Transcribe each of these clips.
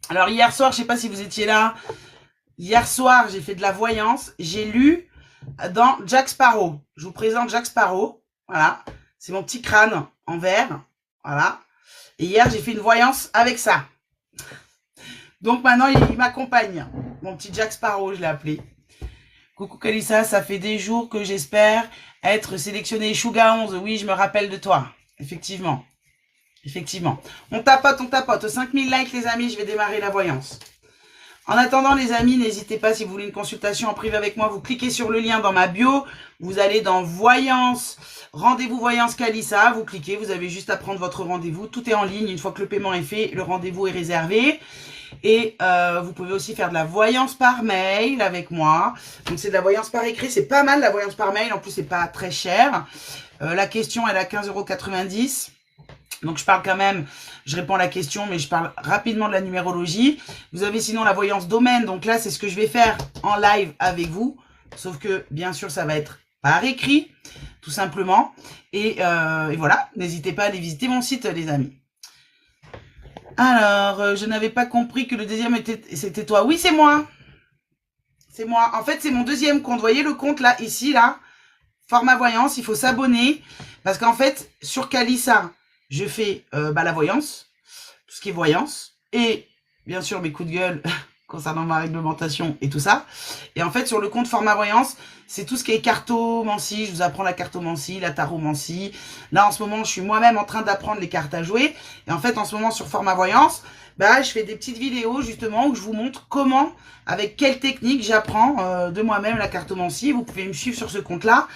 Alors hier soir, je sais pas si vous étiez là, hier soir, j'ai fait de la voyance. J'ai lu dans Jack Sparrow. Je vous présente Jack Sparrow. Voilà. C'est mon petit crâne en verre. Voilà. Et hier, j'ai fait une voyance avec ça. Donc maintenant, il m'accompagne. Mon petit Jack Sparrow, je l'ai appelé. Coucou Kalissa, ça fait des jours que j'espère être sélectionné Suga 11. Oui, je me rappelle de toi. Effectivement. Effectivement. On tapote, on tapote. 5000 likes, les amis, je vais démarrer la voyance. En attendant, les amis, n'hésitez pas, si vous voulez une consultation en privé avec moi, vous cliquez sur le lien dans ma bio, vous allez dans Voyance, Rendez-vous Voyance Kalissa, vous cliquez, vous avez juste à prendre votre rendez-vous, tout est en ligne, une fois que le paiement est fait, le rendez-vous est réservé. Et vous pouvez aussi faire de la voyance par mail avec moi. Donc c'est de la voyance par écrit, c'est pas mal la voyance par mail, en plus c'est pas très cher. La question elle est à 15,90 €. Donc je parle quand même, je réponds à la question, mais je parle rapidement de la numérologie. Vous avez sinon la voyance domaine, donc là c'est ce que je vais faire en live avec vous. Sauf que bien sûr ça va être par écrit, tout simplement. Et voilà, n'hésitez pas à aller visiter mon site les amis. Alors, je n'avais pas compris que le deuxième c'était toi. Oui, c'est moi. C'est moi. En fait, c'est mon deuxième compte. Vous voyez le compte là, ici, là, format voyance, il faut s'abonner. Parce qu'en fait, sur Kalissa, je fais la voyance, tout ce qui est voyance. Et bien sûr, mes coups de gueule concernant ma réglementation et tout ça. Et en fait, sur le compte format voyance, c'est tout ce qui est cartomancie. Je vous apprends la cartomancie, la taromancie. Là, en ce moment, je suis moi-même en train d'apprendre les cartes à jouer. Et en fait, en ce moment, sur format voyance, je fais des petites vidéos justement où je vous montre comment, avec quelle technique j'apprends de moi-même la cartomancie. Vous pouvez me suivre sur ce compte-là.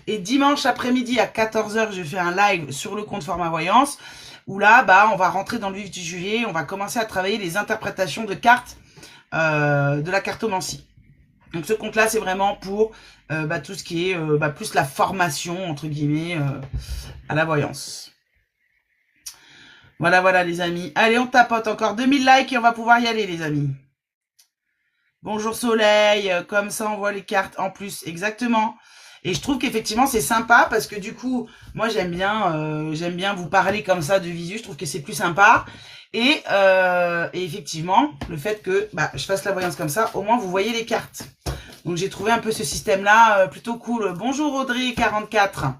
Et dimanche après-midi à 14 h, je fais un live sur le compte format voyance où là, on va rentrer dans le vif du sujet. On va commencer à travailler les interprétations de cartes de la cartomancie. Donc ce compte-là, c'est vraiment pour tout ce qui est plus la formation, entre guillemets, à la voyance. Voilà, voilà les amis. Allez, on tapote encore 2000 likes et on va pouvoir y aller les amis. Bonjour Soleil, comme ça on voit les cartes en plus, exactement. Et je trouve qu'effectivement c'est sympa parce que du coup, moi j'aime bien vous parler comme ça de visu, je trouve que c'est plus sympa. Et effectivement, le fait que je fasse la voyance comme ça, au moins vous voyez les cartes. Donc j'ai trouvé un peu ce système-là plutôt cool. Bonjour Audrey44.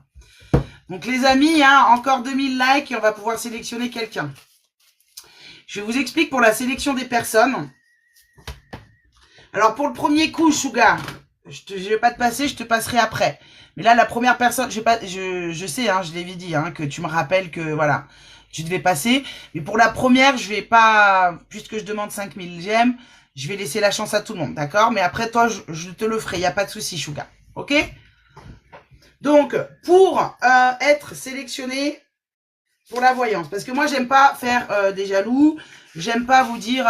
Donc les amis, encore 2000 likes et on va pouvoir sélectionner quelqu'un. Je vous explique pour la sélection des personnes. Alors pour le premier coup, Sugar, je vais pas te passer, je te passerai après. Mais là, la première personne, je sais, je l'avais dit, que tu me rappelles que voilà, tu devais passer. Mais pour la première, je vais pas, puisque je demande 5000 j'aime, je vais laisser la chance à tout le monde, d'accord? Mais après toi, je te le ferai, il n'y a pas de souci, Sugar. Ok? Donc, pour être sélectionné pour la voyance, parce que moi, j'aime pas faire des jaloux, j'aime pas vous dire,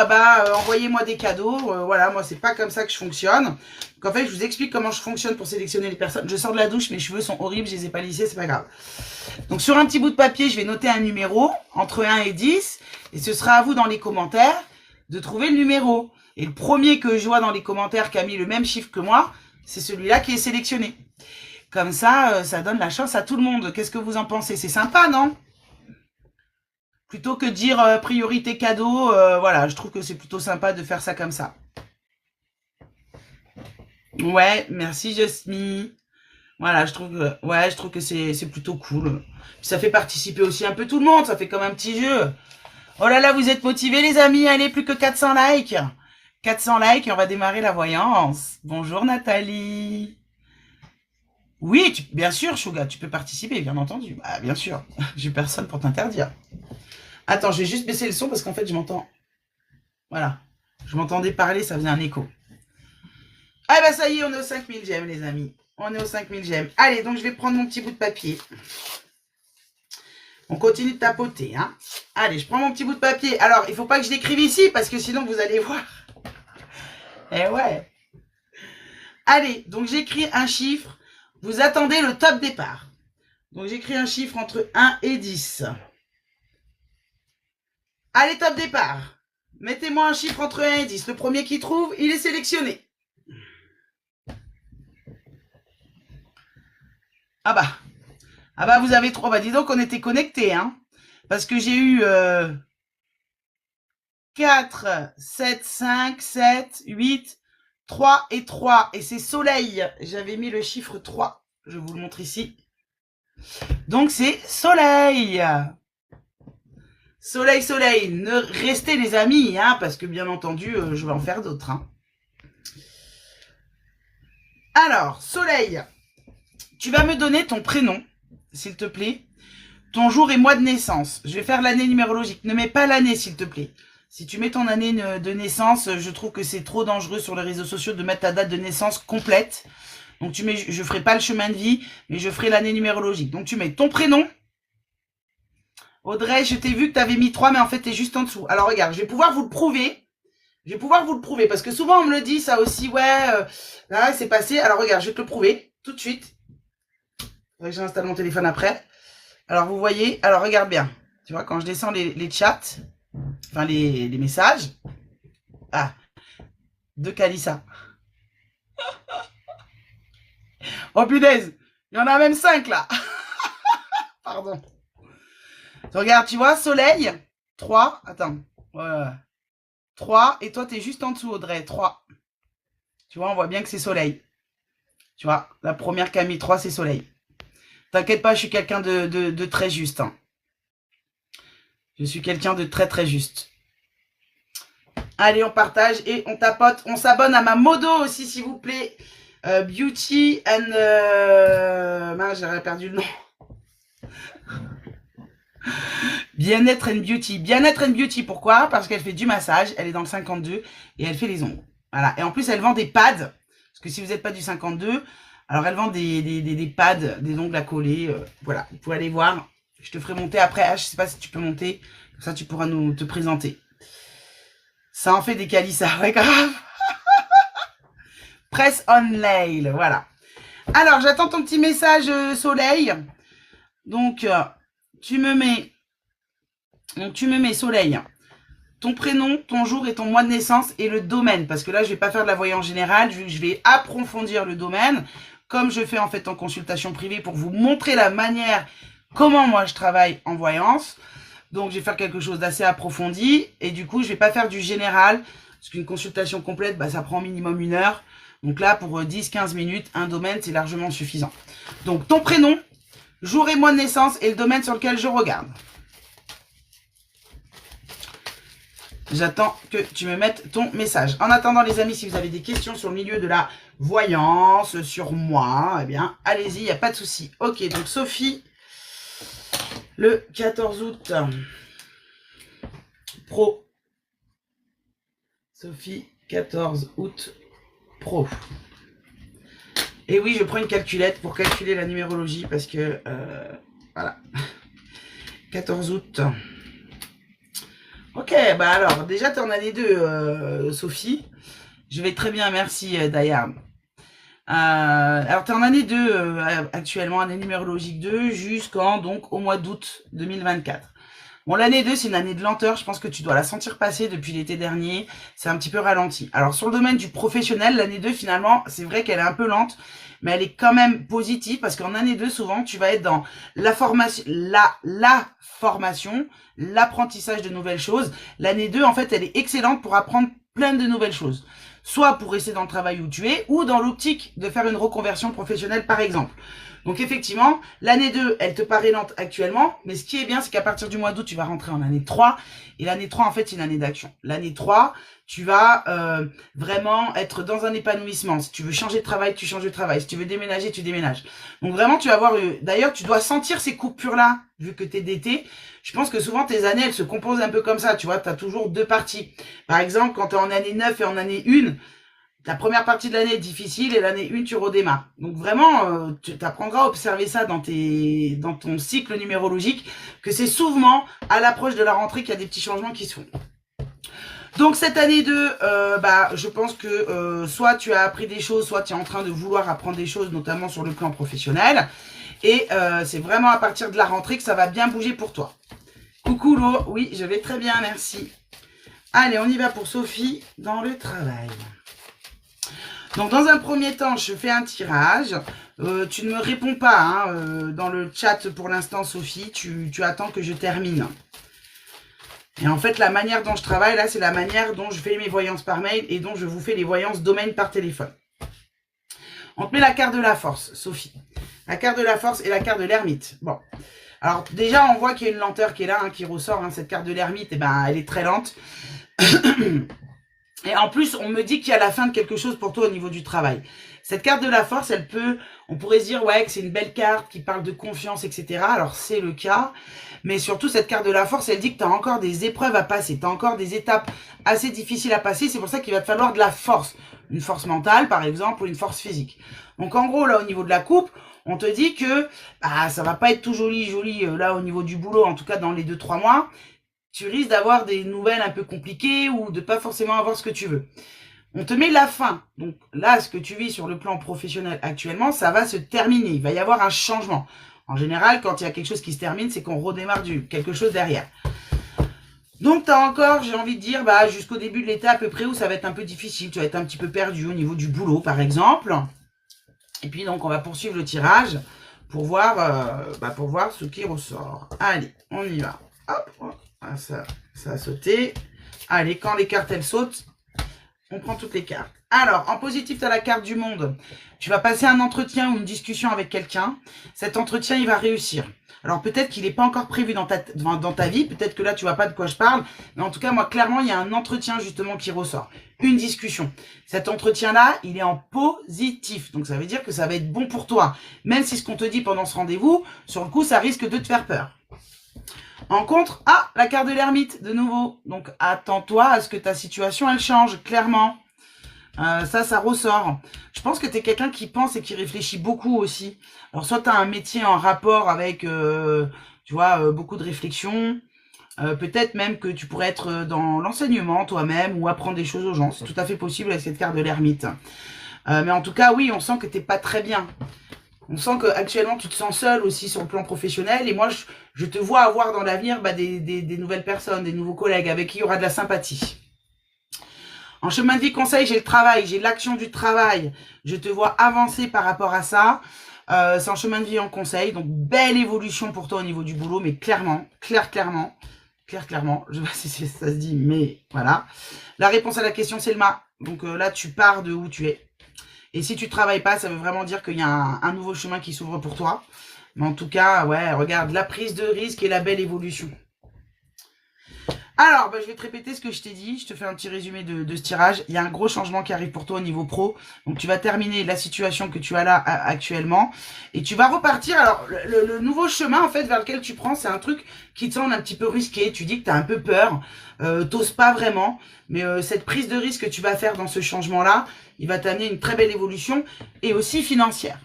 envoyez-moi des cadeaux, voilà, moi, c'est pas comme ça que je fonctionne. Donc, en fait, je vous explique comment je fonctionne pour sélectionner les personnes. Je sors de la douche, mes cheveux sont horribles, je les ai pas lissés, c'est pas grave. Donc, sur un petit bout de papier, je vais noter un numéro, entre 1 et 10, et ce sera à vous, dans les commentaires, de trouver le numéro. Et le premier que je vois dans les commentaires qui a mis le même chiffre que moi, c'est celui-là qui est sélectionné. Comme ça, ça donne la chance à tout le monde. Qu'est-ce que vous en pensez? C'est sympa, non? Plutôt que de dire priorité cadeau, voilà, je trouve que c'est plutôt sympa de faire ça comme ça. Ouais, merci Jasmine. Voilà, je trouve que c'est plutôt cool. Puis ça fait participer aussi un peu tout le monde, ça fait comme un petit jeu. Oh là là, vous êtes motivés les amis, allez, plus que 400 likes. 400 likes et on va démarrer la voyance. Bonjour Nathalie. Oui, bien sûr, Suga, tu peux participer, bien entendu. Bien sûr, j'ai personne pour t'interdire. Attends, je vais juste baisser le son parce qu'en fait, je m'entends. Voilà. Je m'entendais parler, ça faisait un écho. Ah ça y est, on est aux 5000 j'aime, les amis. On est aux 5000 j'aime. Allez, donc je vais prendre mon petit bout de papier. On continue de tapoter, Allez, je prends mon petit bout de papier. Alors, il faut pas que je l'écrive ici parce que sinon, vous allez voir. Eh ouais. Allez, donc j'écris un chiffre. Vous attendez le top départ. Donc j'écris un chiffre entre 1 et 10. Allez, top départ. Mettez-moi un chiffre entre 1 et 10. Le premier qui trouve, il est sélectionné. Ah bah vous avez trop. Dis donc on était connectés, Parce que j'ai eu 4, 7, 5, 7, 8, 3 et 3. Et c'est soleil. J'avais mis le chiffre 3. Je vous le montre ici. Donc, c'est soleil. Soleil, soleil. Ne restez les amis, hein, parce que bien entendu, je vais en faire d'autres. Hein. Alors, soleil. Tu vas me donner ton prénom, s'il te plaît. Ton jour et mois de naissance. Je vais faire l'année numérologique. Ne mets pas l'année, s'il te plaît. Si tu mets ton année de naissance, je trouve que c'est trop dangereux sur les réseaux sociaux de mettre ta date de naissance complète. Donc tu mets, je ferai pas le chemin de vie, mais je ferai l'année numérologique. Donc tu mets ton prénom. Audrey, je t'ai vu que tu avais mis 3, mais en fait, tu es juste en dessous. Alors regarde, je vais pouvoir vous le prouver. Je vais pouvoir vous le prouver, parce que souvent on me le dit, ça aussi, ouais, là, c'est passé. Alors regarde, je vais te le prouver, tout de suite. Faudrait que j'installe mon téléphone après. Alors vous voyez, alors regarde bien. Tu vois, quand je descends les chats, enfin les messages. Ah, de Kalissa. Oh punaise, il y en a même 5 là. Pardon. Regarde, tu vois, soleil, 3, attends. 3, et toi, t'es juste en dessous, Audrey, 3. Tu vois, on voit bien que c'est soleil. Tu vois, la première qui a mis 3, c'est soleil. T'inquiète pas, je suis quelqu'un de très juste. Hein. Je suis quelqu'un de très, très juste. Allez, on partage et on tapote. On s'abonne à ma modo aussi, s'il vous plaît. Beauty and... mince, j'aurais perdu le nom. Bien-être and beauty. Bien-être and beauty, pourquoi? Parce qu'elle fait du massage, elle est dans le 52 et elle fait les ongles. Voilà. Et en plus, elle vend des pads. Parce que si vous n'êtes pas du 52, alors elle vend des pads, des ongles à coller. Voilà, vous pouvez aller voir. Je te ferai monter après. Ah, je sais pas si tu peux monter. Comme ça, tu pourras te présenter. Ça en fait des Kalissa. Ouais, grave. Press on nail. Voilà. Alors, j'attends ton petit message soleil. Donc, tu me mets soleil, ton prénom, ton jour et ton mois de naissance et le domaine. Parce que là, je vais pas faire de la voyance générale, je vais approfondir le domaine, comme je fais en fait en consultation privée pour vous montrer la manière, comment moi je travaille en voyance. Donc, je vais faire quelque chose d'assez approfondi et du coup, je vais pas faire du général, parce qu'une consultation complète, bah, ça prend minimum 1 heure. Donc là, pour 10-15 minutes, un domaine, c'est largement suffisant. Donc, ton prénom, jour et mois de naissance et le domaine sur lequel je regarde. J'attends que tu me mettes ton message. En attendant, les amis, si vous avez des questions sur le milieu de la voyance, sur moi, eh bien, allez-y, il n'y a pas de souci. Ok, donc Sophie, le 14 août, pro. Sophie, 14 août, pro. Et oui, je prends une calculette pour calculer la numérologie parce que, voilà, 14 août. Ok, bah alors, déjà, tu es en année 2, Sophie. Je vais très bien, merci, Diane. Alors, tu es en année 2, actuellement, année numérologique 2, jusqu'en, donc, au mois d'août 2024. Bon, l'année 2, c'est une année de lenteur. Je pense que tu dois la sentir passer depuis l'été dernier. C'est un petit peu ralenti. Alors, sur le domaine du professionnel, l'année 2, finalement, c'est vrai qu'elle est un peu lente, mais elle est quand même positive parce qu'en année 2, souvent, tu vas être dans la formation, l'apprentissage de nouvelles choses. L'année 2, en fait, elle est excellente pour apprendre plein de nouvelles choses. Soit pour rester dans le travail où tu es, ou dans l'optique de faire une reconversion professionnelle, par exemple. Donc effectivement, l'année 2, elle te paraît lente actuellement, mais ce qui est bien, c'est qu'à partir du mois d'août, tu vas rentrer en année 3, et l'année 3, en fait, c'est une année d'action. L'année 3, tu vas vraiment être dans un épanouissement. Si tu veux changer de travail, tu changes de travail. Si tu veux déménager, tu déménages. Donc vraiment, tu vas voir, d'ailleurs, tu dois sentir ces coupures-là, vu que tu es d'été. Je pense que souvent, tes années, elles se composent un peu comme ça, tu vois, tu as toujours 2 parties. Par exemple, quand tu es en année 9 et en année 1, la première partie de l'année est difficile et l'année 1, tu redémarres. Donc vraiment, tu apprendras à observer ça dans ton cycle numérologique, que c'est souvent à l'approche de la rentrée qu'il y a des petits changements qui se font. Donc cette année 2, je pense que soit tu as appris des choses, soit tu es en train de vouloir apprendre des choses, notamment sur le plan professionnel. Et c'est vraiment à partir de la rentrée que ça va bien bouger pour toi. Coucou Lo, oui, je vais très bien, merci. Allez, on y va pour Sophie dans le travail. Donc, dans un premier temps, je fais un tirage. Tu ne me réponds pas hein, dans le chat pour l'instant, Sophie. Tu attends que je termine. Et en fait, la manière dont je travaille, là, c'est la manière dont je fais mes voyances par mail et dont je vous fais les voyances domaine par téléphone. On te met la carte de la force, Sophie. La carte de la force et la carte de l'ermite. Bon. Alors, déjà, on voit qu'il y a une lenteur qui est là, hein, qui ressort. Hein, cette carte de l'ermite, eh ben, elle est très lente. Et en plus, on me dit qu'il y a la fin de quelque chose pour toi au niveau du travail. Cette carte de la force, elle peut, on pourrait se dire, ouais, que c'est une belle carte qui parle de confiance, etc. Alors, c'est le cas. Mais surtout, cette carte de la force, elle dit que tu as encore des épreuves à passer. Tu as encore des étapes assez difficiles à passer. C'est pour ça qu'il va te falloir de la force. Une force mentale, par exemple, ou une force physique. Donc, en gros, là, au niveau de la coupe, on te dit que bah, ça va pas être tout joli, là, au niveau du boulot, en tout cas dans les 2-3 mois. Tu risques d'avoir des nouvelles un peu compliquées ou de pas forcément avoir ce que tu veux. On te met la fin. Donc là, ce que tu vis sur le plan professionnel actuellement, ça va se terminer. Il va y avoir un changement. En général, quand il y a quelque chose qui se termine, c'est qu'on redémarre quelque chose derrière. Donc, tu as encore, j'ai envie de dire, bah, jusqu'au début de l'été à peu près où ça va être un peu difficile. Tu vas être un petit peu perdu au niveau du boulot, par exemple. Et puis, donc, on va poursuivre le tirage pour voir ce qui ressort. Allez, on y va. Hop, ça a sauté. Allez, quand les cartes, elles sautent, on prend toutes les cartes. Alors, en positif, tu as la carte du monde. Tu vas passer un entretien ou une discussion avec quelqu'un. Cet entretien, il va réussir. Alors, peut-être qu'il n'est pas encore prévu dans ta vie. Peut-être que là, tu vois pas de quoi je parle. Mais en tout cas, moi, clairement, il y a un entretien, justement, qui ressort. Une discussion. Cet entretien-là, il est en positif. Donc, ça veut dire que ça va être bon pour toi. Même si ce qu'on te dit pendant ce rendez-vous, sur le coup, ça risque de te faire peur. En contre, la carte de l'ermite, de nouveau. Donc, attends-toi à ce que ta situation, elle change, clairement. Ça ressort. Je pense que tu es quelqu'un qui pense et qui réfléchit beaucoup aussi. Alors, soit tu as un métier en rapport avec, tu vois, beaucoup de réflexion. Peut-être même que tu pourrais être dans l'enseignement toi-même ou apprendre des choses aux gens. C'est tout à fait possible avec cette carte de l'ermite. Mais en tout cas, oui, on sent que t'es pas très bien. On sent qu'actuellement, tu te sens seul aussi sur le plan professionnel. Et moi, je te vois avoir dans l'avenir des nouvelles personnes, des nouveaux collègues avec qui il y aura de la sympathie. En chemin de vie conseil, j'ai le travail, j'ai l'action du travail. Je te vois avancer par rapport à ça. C'est en chemin de vie en conseil. Donc, belle évolution pour toi au niveau du boulot. Mais clairement, clairement. Je sais pas si ça se dit, mais voilà. La réponse à la question, c'est le mât. Donc là, tu pars de où tu es. Et si tu travailles pas, ça veut vraiment dire qu'il y a un nouveau chemin qui s'ouvre pour toi. Mais en tout cas, ouais, regarde, la prise de risque et la belle évolution. Alors, je vais te répéter ce que je t'ai dit. Je te fais un petit résumé de ce tirage. Il y a un gros changement qui arrive pour toi au niveau pro. Donc, tu vas terminer la situation que tu as là actuellement. Et tu vas repartir. Alors, le nouveau chemin, en fait, vers lequel tu prends, c'est un truc qui te semble un petit peu risqué. Tu dis que tu as un peu peur. T'oses pas vraiment. Mais cette prise de risque que tu vas faire dans ce changement-là, il va t'amener une très belle évolution et aussi financière.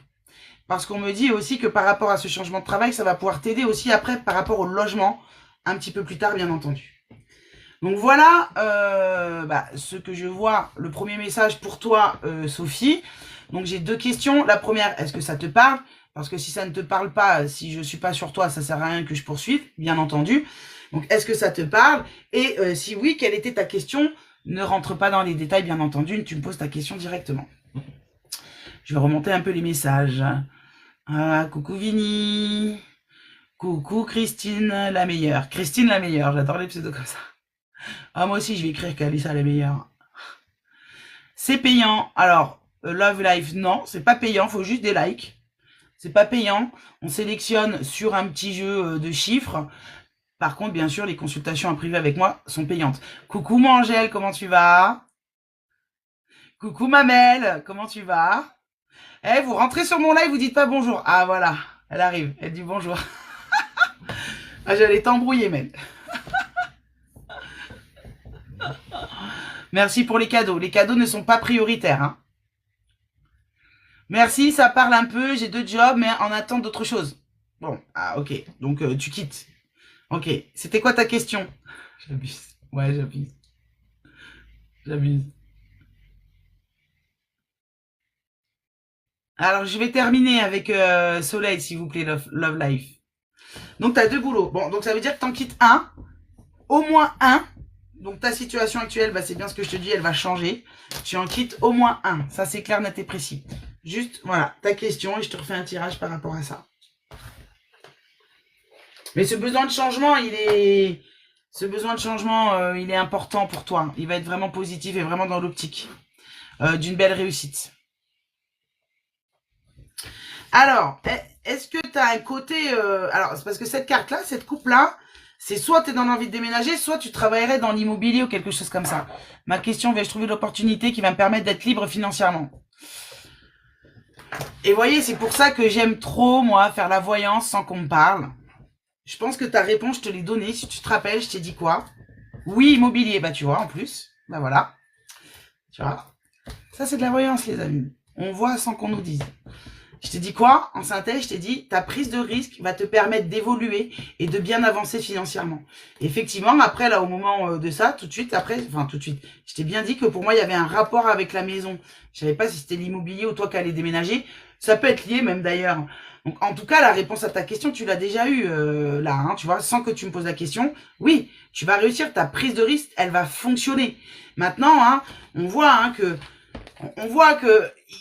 Parce qu'on me dit aussi que par rapport à ce changement de travail, ça va pouvoir t'aider aussi après par rapport au logement, un petit peu plus tard, bien entendu. Donc voilà ce que je vois, le premier message pour toi, Sophie. Donc j'ai 2 questions. La première, est-ce que ça te parle? Parce que si ça ne te parle pas, si je suis pas sur toi, ça sert à rien que je poursuive, bien entendu. Donc est-ce que ça te parle? Et si oui, quelle était ta question? Ne rentre pas dans les détails, bien entendu, tu me poses ta question directement. Je vais remonter un peu les messages. Coucou Vini. Coucou Christine la meilleure. Christine la meilleure, j'adore les pseudos comme ça. Moi aussi, je vais écrire Kalissa la meilleure. C'est payant. Alors, Love Life, non, c'est pas payant, faut juste des likes. C'est pas payant. On sélectionne sur un petit jeu de chiffres. Par contre, bien sûr, les consultations en privé avec moi sont payantes. Coucou mon Angèle, comment tu vas? Coucou Mamel, comment tu vas? Vous rentrez sur mon live, vous dites pas bonjour. Ah voilà, elle arrive, elle dit bonjour. J'allais t'embrouiller, Mel. Merci pour les cadeaux. Les cadeaux ne sont pas prioritaires. Hein. Merci, ça parle un peu. J'ai 2 jobs, mais en attente d'autre chose. Bon, ok. Donc, tu quittes. Ok. C'était quoi ta question? J'abuse. Ouais, j'abuse. Alors, je vais terminer avec Soleil, s'il vous plaît, Love Life. Donc, tu as 2 boulots. Bon, donc ça veut dire que tu en quittes un. Au moins un. Donc, ta situation actuelle, c'est bien ce que je te dis, elle va changer. Tu en quittes au moins un. Ça, c'est clair, net et précis. Juste, voilà, ta question et je te refais un tirage par rapport à ça. Mais ce besoin de changement, il est... Ce besoin de changement, il est important pour toi. Il va être vraiment positif et vraiment dans l'optique d'une belle réussite. Alors, est-ce que tu as un côté... alors, c'est parce que cette carte-là, cette coupe-là, c'est soit tu es dans l'envie de déménager, soit tu travaillerais dans l'immobilier ou quelque chose comme ça. Ma question, vais-je trouver l'opportunité qui va me permettre d'être libre financièrement? Et voyez, c'est pour ça que j'aime trop, moi, faire la voyance sans qu'on me parle. Je pense que ta réponse, je te l'ai donnée. Si tu te rappelles, je t'ai dit quoi? Oui, immobilier. Bah, tu vois, en plus. Bah, voilà. Tu vois. Ça, c'est de la voyance, les amis. On voit sans qu'on nous dise. Je t'ai dit quoi? En synthèse, je t'ai dit, ta prise de risque va te permettre d'évoluer et de bien avancer financièrement. Effectivement, après, là, au moment de ça, tout de suite, je t'ai bien dit que pour moi, il y avait un rapport avec la maison. Je savais pas si c'était l'immobilier ou toi qui allais déménager. Ça peut être lié même d'ailleurs. Donc, en tout cas, la réponse à ta question, tu l'as déjà eue là, hein, tu vois, sans que tu me poses la question. Oui, tu vas réussir, ta prise de risque, elle va fonctionner. Maintenant, hein, on voit que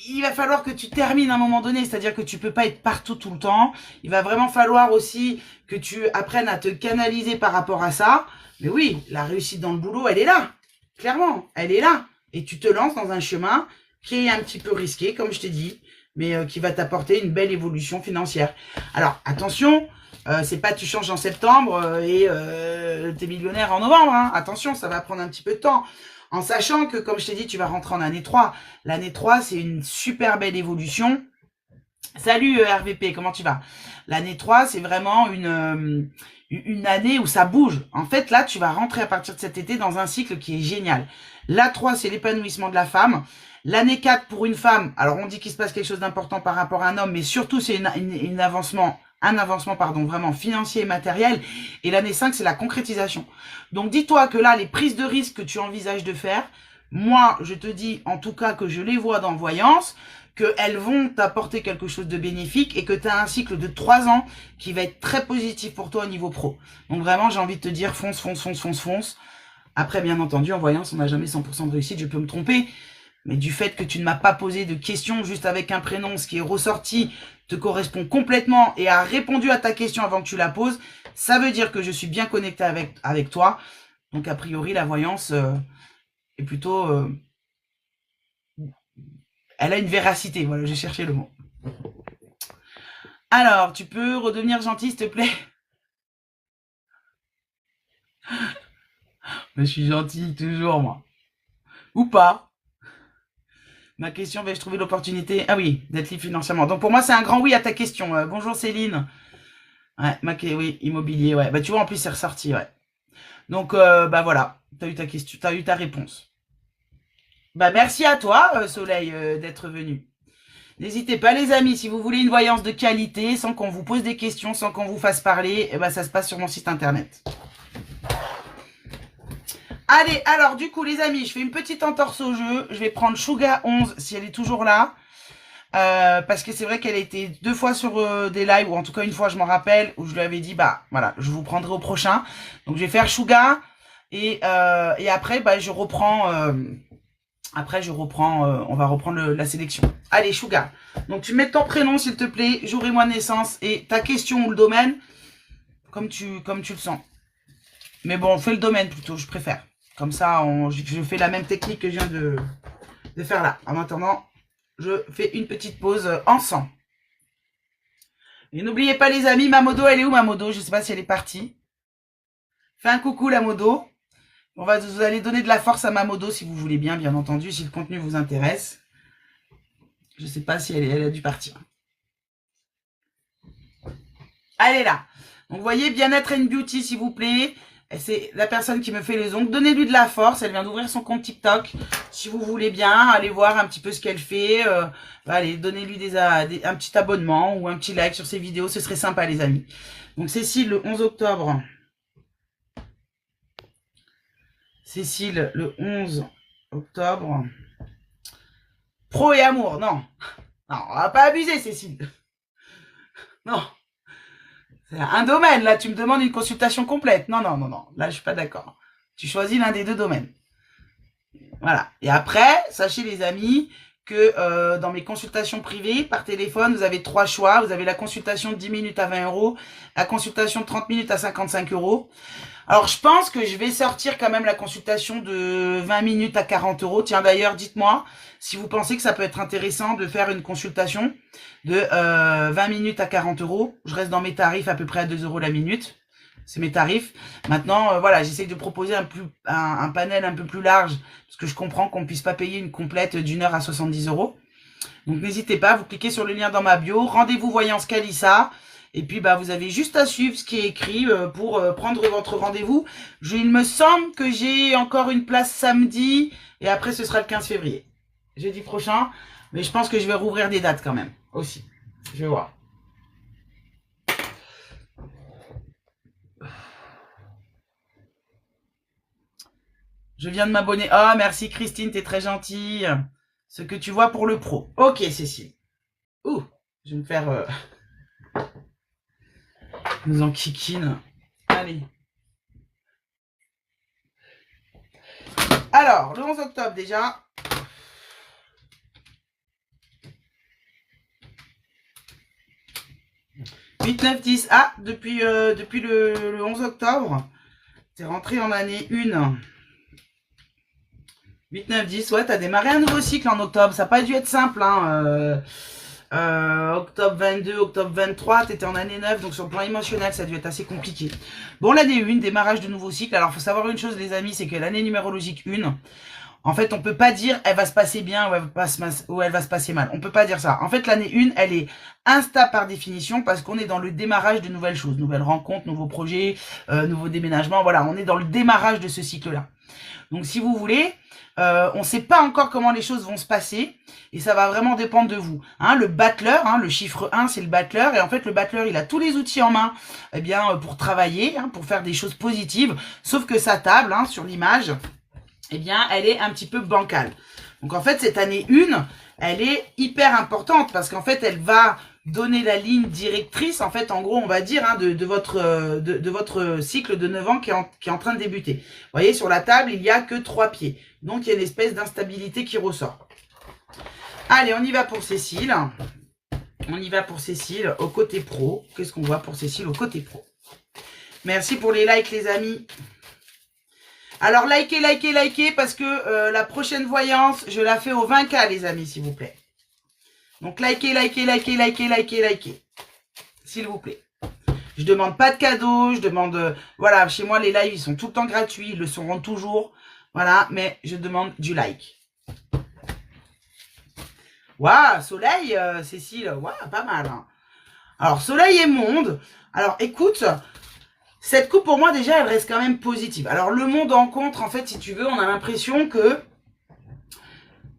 il va falloir que tu termines à un moment donné, c'est-à-dire que tu peux pas être partout tout le temps. Il va vraiment falloir aussi que tu apprennes à te canaliser par rapport à ça. Mais oui, la réussite dans le boulot, elle est là. Clairement, elle est là. Et tu te lances dans un chemin qui est un petit peu risqué, comme je t'ai dit, mais qui va t'apporter une belle évolution financière. Alors, attention, c'est pas tu changes en septembre et t'es millionnaire en novembre. Hein. Attention, ça va prendre un petit peu de temps. En sachant que, comme je t'ai dit, tu vas rentrer en année 3. L'année 3, c'est une super belle évolution. Salut RVP, comment tu vas? L'année 3, c'est vraiment une année où ça bouge. En fait, là, tu vas rentrer à partir de cet été dans un cycle qui est génial. La 3, c'est l'épanouissement de la femme. L'année 4, pour une femme, alors on dit qu'il se passe quelque chose d'important par rapport à un homme, mais surtout, c'est un avancement, vraiment financier et matériel. Et l'année 5, c'est la concrétisation. Donc, dis-toi que là, les prises de risque que tu envisages de faire, moi, je te dis, en tout cas, que je les vois dans Voyance, qu'elles vont t'apporter quelque chose de bénéfique et que tu as un cycle de 3 ans qui va être très positif pour toi au niveau pro. Donc, vraiment, j'ai envie de te dire, fonce, fonce, fonce, fonce, fonce. Après, bien entendu, en Voyance, on n'a jamais 100% de réussite, je peux me tromper. Mais du fait que tu ne m'as pas posé de questions juste avec un prénom, ce qui est ressorti te correspond complètement et a répondu à ta question avant que tu la poses, ça veut dire que je suis bien connecté avec toi. Donc, a priori, la voyance est plutôt... elle a une véracité, voilà, j'ai cherché le mot. Alors, tu peux redevenir gentil, s'il te plaît? Mais je suis gentil, toujours, moi. Ou pas. Ma question, vais-je trouver l'opportunité? Ah oui, d'être libre financièrement. Donc pour moi, c'est un grand oui à ta question. Bonjour Céline. Ouais, oui, immobilier, ouais. Bah tu vois, en plus, c'est ressorti, ouais. Donc, bah voilà, t'as eu ta question, t'as eu ta réponse. Bah merci à toi, Soleil, d'être venu. N'hésitez pas, les amis, si vous voulez une voyance de qualité, sans qu'on vous pose des questions, sans qu'on vous fasse parler, eh ben, ça se passe sur mon site internet. Allez, alors du coup, les amis, je fais une petite entorse au jeu. Je vais prendre Suga 11, si elle est toujours là. Parce que c'est vrai qu'elle a été 2 fois sur des lives, ou en tout cas une fois, je m'en rappelle, où je lui avais dit, bah voilà, je vous prendrai au prochain. Donc je vais faire Suga, et après, bah je reprends... on va reprendre la sélection. Allez, Suga. Donc, tu mets ton prénom, s'il te plaît, jour et mois de naissance, et ta question ou le domaine, comme tu le sens. Mais bon, fais le domaine plutôt, je préfère. Comme ça, je fais la même technique que je viens de faire là. En attendant, je fais une petite pause ensemble. Et n'oubliez pas, les amis, ma modo, elle est où, ma modo? Je ne sais pas si elle est partie. Fais un coucou, la modo. Vous allez donner de la force à ma modo si vous voulez bien entendu, si le contenu vous intéresse. Je ne sais pas si elle a dû partir. Elle est là. Donc, vous voyez, Bien-être and Beauty, s'il vous plaît. C'est la personne qui me fait les ongles. Donnez-lui de la force. Elle vient d'ouvrir son compte TikTok. Si vous voulez bien, allez voir un petit peu ce qu'elle fait. Allez, donnez-lui un petit abonnement ou un petit like sur ses vidéos. Ce serait sympa, les amis. Donc, Cécile, le 11 octobre. Cécile, le 11 octobre. Pro et amour, non. Non, on va pas abuser, Cécile. Non. C'est un domaine, là, tu me demandes une consultation complète. Non. Là, je suis pas d'accord. Tu choisis l'un des 2 domaines. Voilà. Et après, sachez, les amis, que dans mes consultations privées par téléphone, vous avez 3 choix. Vous avez la consultation de 10 minutes à 20 €, la consultation de 30 minutes à 55 €. Alors, je pense que je vais sortir quand même la consultation de 20 minutes à 40 €. Tiens, d'ailleurs, dites-moi si vous pensez que ça peut être intéressant de faire une consultation de 20 minutes à 40 €. Je reste dans mes tarifs à peu près à 2 € la minute. C'est mes tarifs. Maintenant, voilà, j'essaye de proposer un panel un peu plus large, parce que je comprends qu'on ne puisse pas payer une complète d'1 heure à 70 €. Donc, n'hésitez pas, vous cliquez sur le lien dans ma bio. Rendez-vous voyance Calissa. Et puis, bah, vous avez juste à suivre ce qui est écrit pour prendre votre rendez-vous. Il me semble que j'ai encore une place samedi. Et après, ce sera le 15 février. Jeudi prochain. Mais je pense que je vais rouvrir des dates quand même. Aussi. Je vais voir. Je viens de m'abonner. Ah, merci Christine, t'es très gentille. Ce que tu vois pour le pro. Ok, Cécile. Ouh, je vais me faire... nous enquiquine. Allez. Alors, le 11 octobre déjà. « 8, 9, 10. Ah, depuis le 11 octobre, t'es rentré en année 1. 8, 9, 10. Ouais, t'as démarré un nouveau cycle en octobre. Ça n'a pas dû être simple, hein. Octobre 22, octobre 23, t'étais en année 9, donc sur le plan émotionnel, ça a dû être assez compliqué. Bon, l'année 1, démarrage de nouveau cycle. Alors, faut savoir une chose, les amis, c'est que l'année numérologique 1, en fait, on peut pas dire elle va se passer bien ou elle va se passer mal. On peut pas dire ça. En fait, l'année 1, elle est instable par définition parce qu'on est dans le démarrage de nouvelles choses, nouvelles rencontres, nouveaux projets, nouveaux déménagements. Voilà, on est dans le démarrage de ce cycle-là. Donc, si vous voulez, on ne sait pas encore comment les choses vont se passer et ça va vraiment dépendre de vous. Hein, le battleur, hein, le chiffre 1, c'est le battleur et en fait, le battleur, il a tous les outils en main pour travailler, hein, pour faire des choses positives, sauf que sa table, hein, sur l'image, elle est un petit peu bancale. Donc, en fait, cette année 1, elle est hyper importante parce qu'en fait, elle va donner la ligne directrice, en fait, en gros, on va dire, hein, de votre cycle de 9 ans qui est en train de débuter. Vous voyez, sur la table, il n'y a que 3 pieds. Donc, il y a une espèce d'instabilité qui ressort. Allez, on y va pour Cécile. On y va pour Cécile au côté pro. Qu'est-ce qu'on voit pour Cécile au côté pro? Merci pour les likes, les amis. Alors, likez, parce que la prochaine voyance, je la fais au 20K, les amis, s'il vous plaît. Donc, likez. S'il vous plaît. Je demande pas de cadeaux, je demande... voilà, chez moi, les lives, ils sont tout le temps gratuits, ils le seront toujours. Voilà, mais je demande du like. Waouh, soleil, Cécile, waouh, pas mal. Hein. Alors, soleil et monde. Alors, écoute... Cette coupe, pour moi, déjà, elle reste quand même positive. Alors, le monde en contre, en fait, si tu veux, on a l'impression que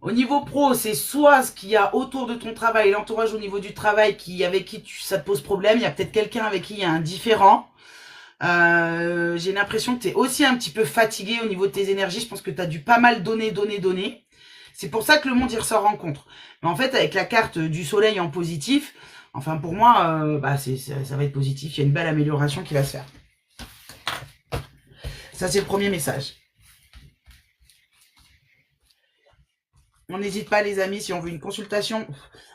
au niveau pro, c'est soit ce qu'il y a autour de ton travail, l'entourage au niveau du travail avec qui ça te pose problème. Il y a peut-être quelqu'un avec qui il y a un différend. J'ai l'impression que tu es aussi un petit peu fatigué au niveau de tes énergies. Je pense que tu as dû pas mal donner. C'est pour ça que le monde, il ressort en contre. Mais en fait, avec la carte du soleil en positif, enfin, pour moi, ça va être positif. Il y a une belle amélioration qui va se faire. Ça, c'est le premier message. On n'hésite pas, les amis, si on veut une consultation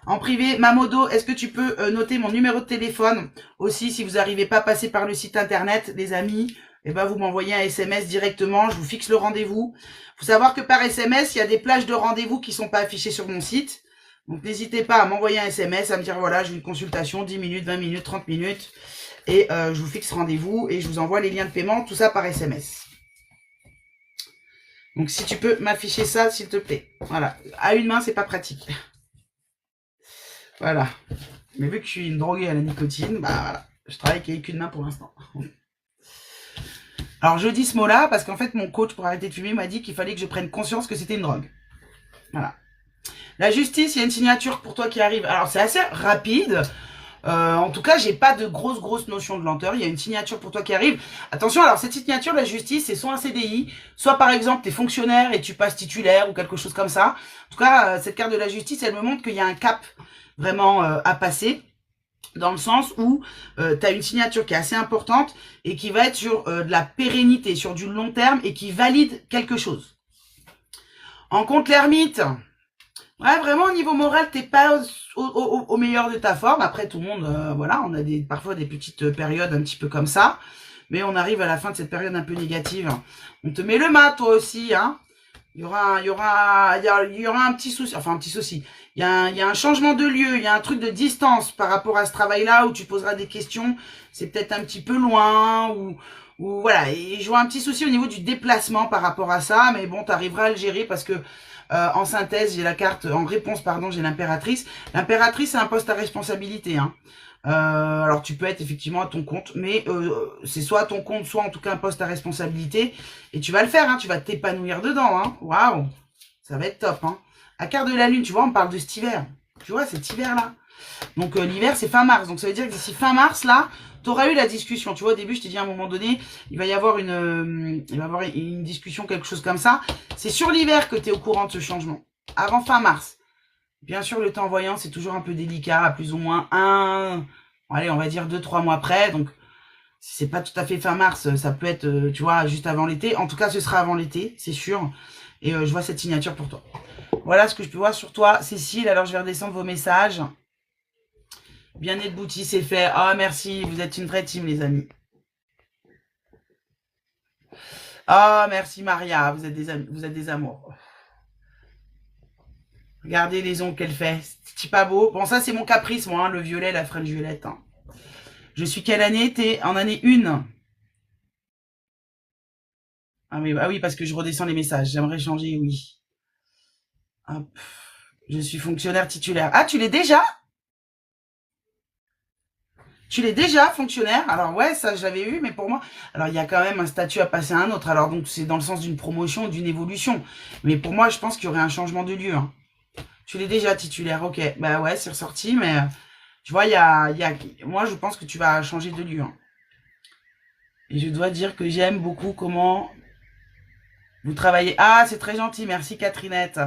en privé. Mamodo, est-ce que tu peux noter mon numéro de téléphone? Aussi, si vous n'arrivez pas à passer par le site internet, les amis, vous m'envoyez un SMS directement. Je vous fixe le rendez-vous. Il faut savoir que par SMS, il y a des plages de rendez-vous qui ne sont pas affichées sur mon site. Donc, n'hésitez pas à m'envoyer un SMS, à me dire, voilà, j'ai une consultation, 10 minutes, 20 minutes, 30 minutes. Et je vous fixe rendez-vous et je vous envoie les liens de paiement, tout ça par SMS. Donc, si tu peux m'afficher ça, s'il te plaît. Voilà. À une main, c'est pas pratique. Voilà. Mais vu que je suis une droguée à la nicotine, voilà. Je travaille avec une main pour l'instant. Alors, je dis ce mot-là parce qu'en fait, mon coach pour arrêter de fumer m'a dit qu'il fallait que je prenne conscience que c'était une drogue. Voilà. La justice, il y a une signature pour toi qui arrive. Alors, c'est assez rapide. En tout cas, j'ai pas de grosse notion de lenteur. Il y a une signature pour toi qui arrive. Attention, alors cette signature, la justice, c'est soit un CDI, soit par exemple, tu es fonctionnaire et tu passes titulaire ou quelque chose comme ça. En tout cas, cette carte de la justice, elle me montre qu'il y a un cap vraiment à passer. Dans le sens où tu as une signature qui est assez importante et qui va être sur de la pérennité, sur du long terme et qui valide quelque chose. En contre l'ermite... Ouais, vraiment, au niveau moral, t'es pas au meilleur de ta forme. Après, tout le monde, voilà, on a parfois des petites périodes un petit peu comme ça. Mais on arrive à la fin de cette période un peu négative. On te met le mat, toi aussi, hein. Il y aura un petit souci, enfin un petit souci. Il y a un changement de lieu, il y a un truc de distance par rapport à ce travail-là où tu poseras des questions. C'est peut-être un petit peu loin ou voilà. Et je vois un petit souci au niveau du déplacement par rapport à ça, mais bon, tu arriveras à le gérer parce que en synthèse, j'ai la carte, en réponse, pardon, j'ai l'impératrice. L'impératrice, c'est un poste à responsabilité, hein. Alors tu peux être effectivement à ton compte, mais c'est soit à ton compte, soit en tout cas un poste à responsabilité, et tu vas le faire, hein, tu vas t'épanouir dedans, hein. Waouh, ça va être top, hein. À quart de la lune, tu vois, on parle de cet hiver, tu vois, cet hiver-là. Donc l'hiver, c'est fin mars, donc ça veut dire que d'ici fin mars, là, tu auras eu la discussion. Tu vois, au début, je t'ai dit à un moment donné, il va y avoir une discussion, quelque chose comme ça. C'est sur l'hiver que tu es au courant de ce changement, avant fin mars. Bien sûr, le temps voyant, c'est toujours un peu délicat, à plus ou moins allez, on va dire 2-3 mois près. Donc, si c'est pas tout à fait fin mars, ça peut être, tu vois, juste avant l'été. En tout cas, ce sera avant l'été, c'est sûr. Et je vois cette signature pour toi. Voilà ce que je peux voir sur toi, Cécile. Alors, je vais redescendre vos messages. Bien-être Bouti, c'est fait. Ah, merci, vous êtes une vraie team, les amis. Ah, merci Maria, vous êtes des amours. Regardez les ongles qu'elle fait. C'est pas beau. Bon, ça, c'est mon caprice, moi, hein, le violet, la French violette. Hein. Je suis quelle année? T'es en année 1. Ah oui, parce que je redescends les messages. J'aimerais changer, oui. Hop. Je suis fonctionnaire titulaire. Ah, tu l'es déjà? Tu l'es déjà fonctionnaire? Alors ouais, ça j'avais eu, mais pour moi, alors il y a quand même un statut à passer à un autre. Alors donc c'est dans le sens d'une promotion, d'une évolution. Mais pour moi, je pense qu'il y aurait un changement de lieu. Hein. Tu l'es déjà titulaire, ok. Bah ouais, c'est ressorti, mais tu vois, moi je pense que tu vas changer de lieu. Hein. Et je dois dire que j'aime beaucoup comment vous travaillez. Ah, c'est très gentil, merci Catherinette.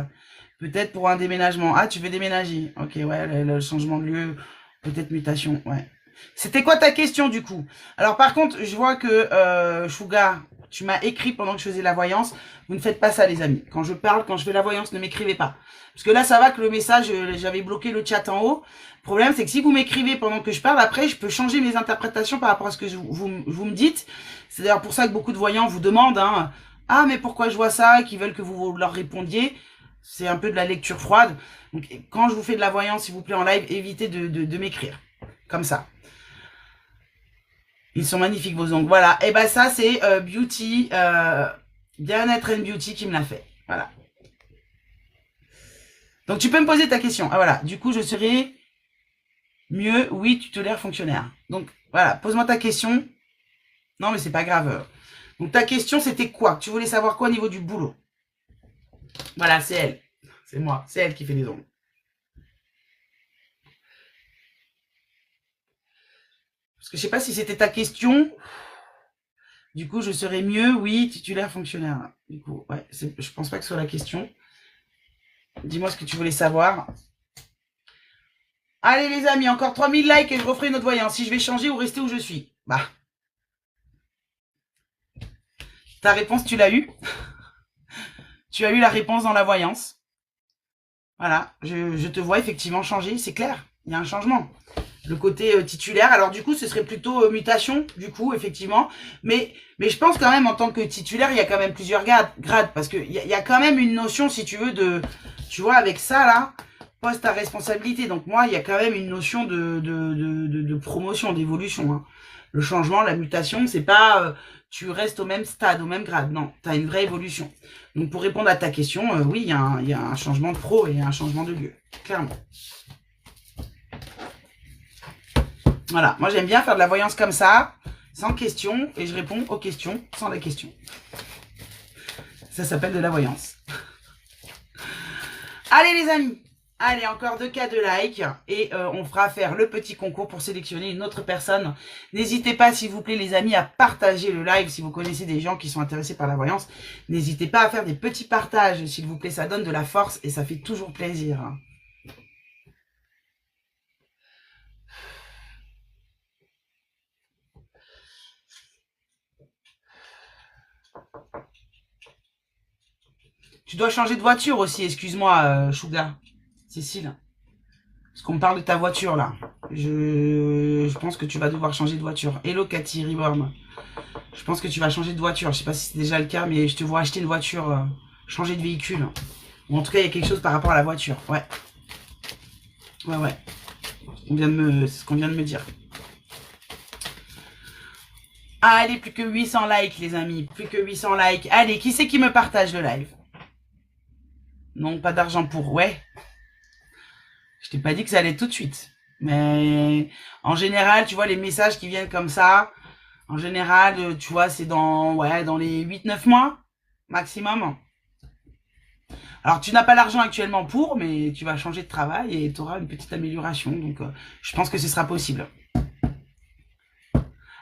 Peut-être pour un déménagement. Ah, tu veux déménager? Ok, ouais, le changement de lieu, peut-être mutation, ouais. C'était quoi ta question du coup? Alors par contre, je vois que Shuga, tu m'as écrit pendant que je faisais la voyance. Vous ne faites pas ça les amis. Quand je parle, quand je fais la voyance, ne m'écrivez pas. Parce que là, ça va que le message, j'avais bloqué le chat en haut. Le problème, c'est que si vous m'écrivez pendant que je parle, après, je peux changer mes interprétations par rapport à ce que vous me dites. C'est d'ailleurs pour ça que beaucoup de voyants vous demandent, hein, ah mais pourquoi je vois ça, qui veulent que vous leur répondiez. C'est un peu de la lecture froide. Donc quand je vous fais de la voyance, s'il vous plaît, en live, évitez de m'écrire. Comme ça. Ils sont magnifiques vos ongles. Voilà. Et ben ça c'est Beauty, Bien-être and Beauty qui me l'a fait. Voilà. Donc tu peux me poser ta question. Ah voilà. Du coup je serai mieux. Oui, titulaire fonctionnaire. Donc voilà. Pose-moi ta question. Non mais c'est pas grave. Donc ta question c'était quoi? Tu voulais savoir quoi au niveau du boulot? Voilà, c'est elle. C'est moi. C'est elle qui fait les ongles. Parce que je sais pas si c'était ta question. Du coup, je serais mieux, oui, titulaire fonctionnaire. Du coup, ouais, je pense pas que ce soit la question. Dis-moi ce que tu voulais savoir. Allez les amis, encore 3000 likes et je referai une autre voyance. Si je vais changer ou rester où je suis. Bah. Ta réponse, tu l'as eue. Tu as eu la réponse dans la voyance. Voilà, je te vois effectivement changer, c'est clair. Il y a un changement. Le côté titulaire. Alors du coup, ce serait plutôt mutation, du coup, effectivement. Mais je pense quand même, en tant que titulaire, il y a quand même plusieurs grades. Parce qu'il y a quand même une notion, si tu veux, tu vois, avec ça, là, poste à responsabilité. Donc moi, il y a quand même une notion de promotion, d'évolution. Hein. Le changement, la mutation, c'est pas tu restes au même stade, au même grade. Non, tu as une vraie évolution. Donc pour répondre à ta question, oui, il y a un changement de pro et un changement de lieu. Clairement. Voilà, moi j'aime bien faire de la voyance comme ça, sans question, et je réponds aux questions sans les questions. Ça s'appelle de la voyance. Allez les amis, allez encore 2 cas de like, et on fera faire le petit concours pour sélectionner une autre personne. N'hésitez pas s'il vous plaît les amis à partager le live si vous connaissez des gens qui sont intéressés par la voyance. N'hésitez pas à faire des petits partages s'il vous plaît, ça donne de la force et ça fait toujours plaisir. Tu dois changer de voiture aussi, excuse-moi, Shuga. Cécile. Parce qu'on me parle de ta voiture, là. Je pense que tu vas devoir changer de voiture. Hello, Cathy Reborn. Je pense que tu vas changer de voiture. Je sais pas si c'est déjà le cas, mais je te vois acheter une voiture, changer de véhicule. Ou en tout cas, il y a quelque chose par rapport à la voiture. Ouais. Ouais. C'est ce qu'on vient de me dire. Allez, plus que 800 likes, les amis. Plus que 800 likes. Allez, qui c'est qui me partage le live? Non, pas d'argent pour. Ouais. Je t'ai pas dit que ça allait tout de suite. Mais en général, tu vois, les messages qui viennent comme ça, en général, tu vois, c'est dans les 8-9 mois maximum. Alors, tu n'as pas l'argent actuellement pour, mais tu vas changer de travail et tu auras une petite amélioration. Donc, je pense que ce sera possible.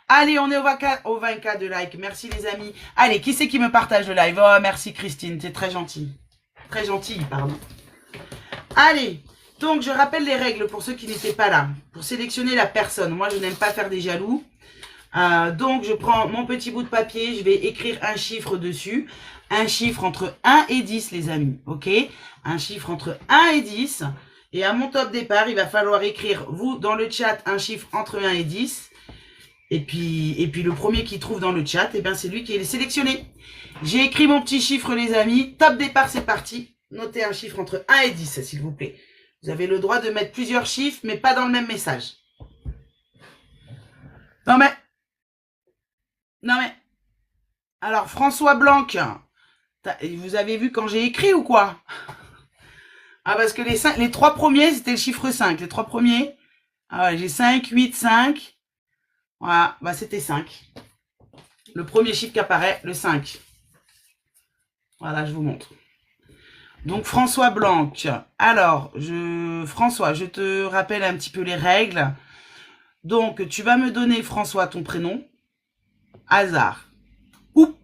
Allez, on est au 20K de likes. Merci, les amis. Allez, qui c'est qui me partage le live? Oh, merci, Christine. T'es très gentille. Très gentille, pardon. Allez. Donc, je rappelle les règles pour ceux qui n'étaient pas là. Pour sélectionner la personne. Moi, je n'aime pas faire des jaloux. Donc, je prends mon petit bout de papier. Je vais écrire un chiffre dessus. Un chiffre entre 1 et 10, les amis. OK? Un chiffre entre 1 et 10. Et à mon top départ, il va falloir écrire, vous, dans le chat, un chiffre entre 1 et 10. Et puis le premier qui trouve dans le chat, eh bien, c'est lui qui est sélectionné. J'ai écrit mon petit chiffre, les amis. Top départ, c'est parti. Notez un chiffre entre 1 et 10, s'il vous plaît. Vous avez le droit de mettre plusieurs chiffres, mais pas dans le même message. Non mais. Alors, François Blanc, vous avez vu quand j'ai écrit ou quoi? Ah, parce que les 3 premiers, c'était le chiffre 5. Les 3 premiers. Ah ouais, j'ai 5, 8, 5. Voilà, bah c'était 5. Le premier chiffre qui apparaît, le 5. Voilà, je vous montre. Donc, François Blanc. Alors, François, je te rappelle un petit peu les règles. Donc, tu vas me donner, François, ton prénom. Hasard. Oup.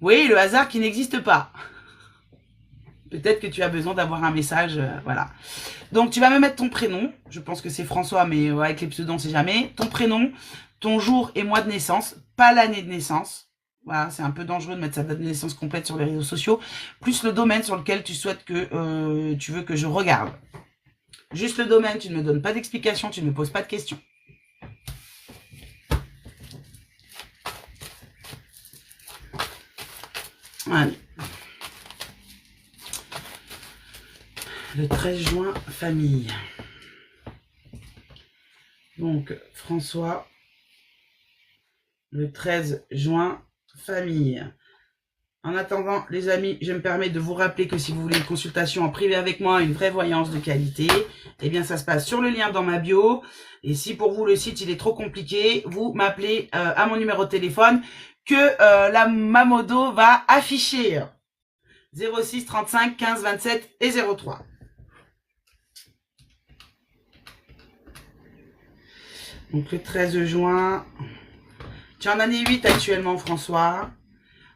Oui, le hasard qui n'existe pas. Peut-être que tu as besoin d'avoir un message, voilà. Donc, tu vas me mettre ton prénom. Je pense que c'est François, mais avec les pseudos, on ne sait jamais. Ton prénom, ton jour et mois de naissance, pas l'année de naissance. Voilà, c'est un peu dangereux de mettre sa date de naissance complète sur les réseaux sociaux. Plus le domaine sur lequel tu souhaites que tu veux que je regarde. Juste le domaine, tu ne me donnes pas d'explication, tu ne me poses pas de questions. Allez. Le 13 juin, famille. Donc, François, le 13 juin, famille. En attendant, les amis, je me permets de vous rappeler que si vous voulez une consultation en privé avec moi, une vraie voyance de qualité, eh bien, ça se passe sur le lien dans ma bio. Et si pour vous, le site, il est trop compliqué, vous m'appelez à mon numéro de téléphone que la Mamodo va afficher. 06 35 15 27 et 03. Donc, le 13 juin. Tu es en année 8 actuellement, François.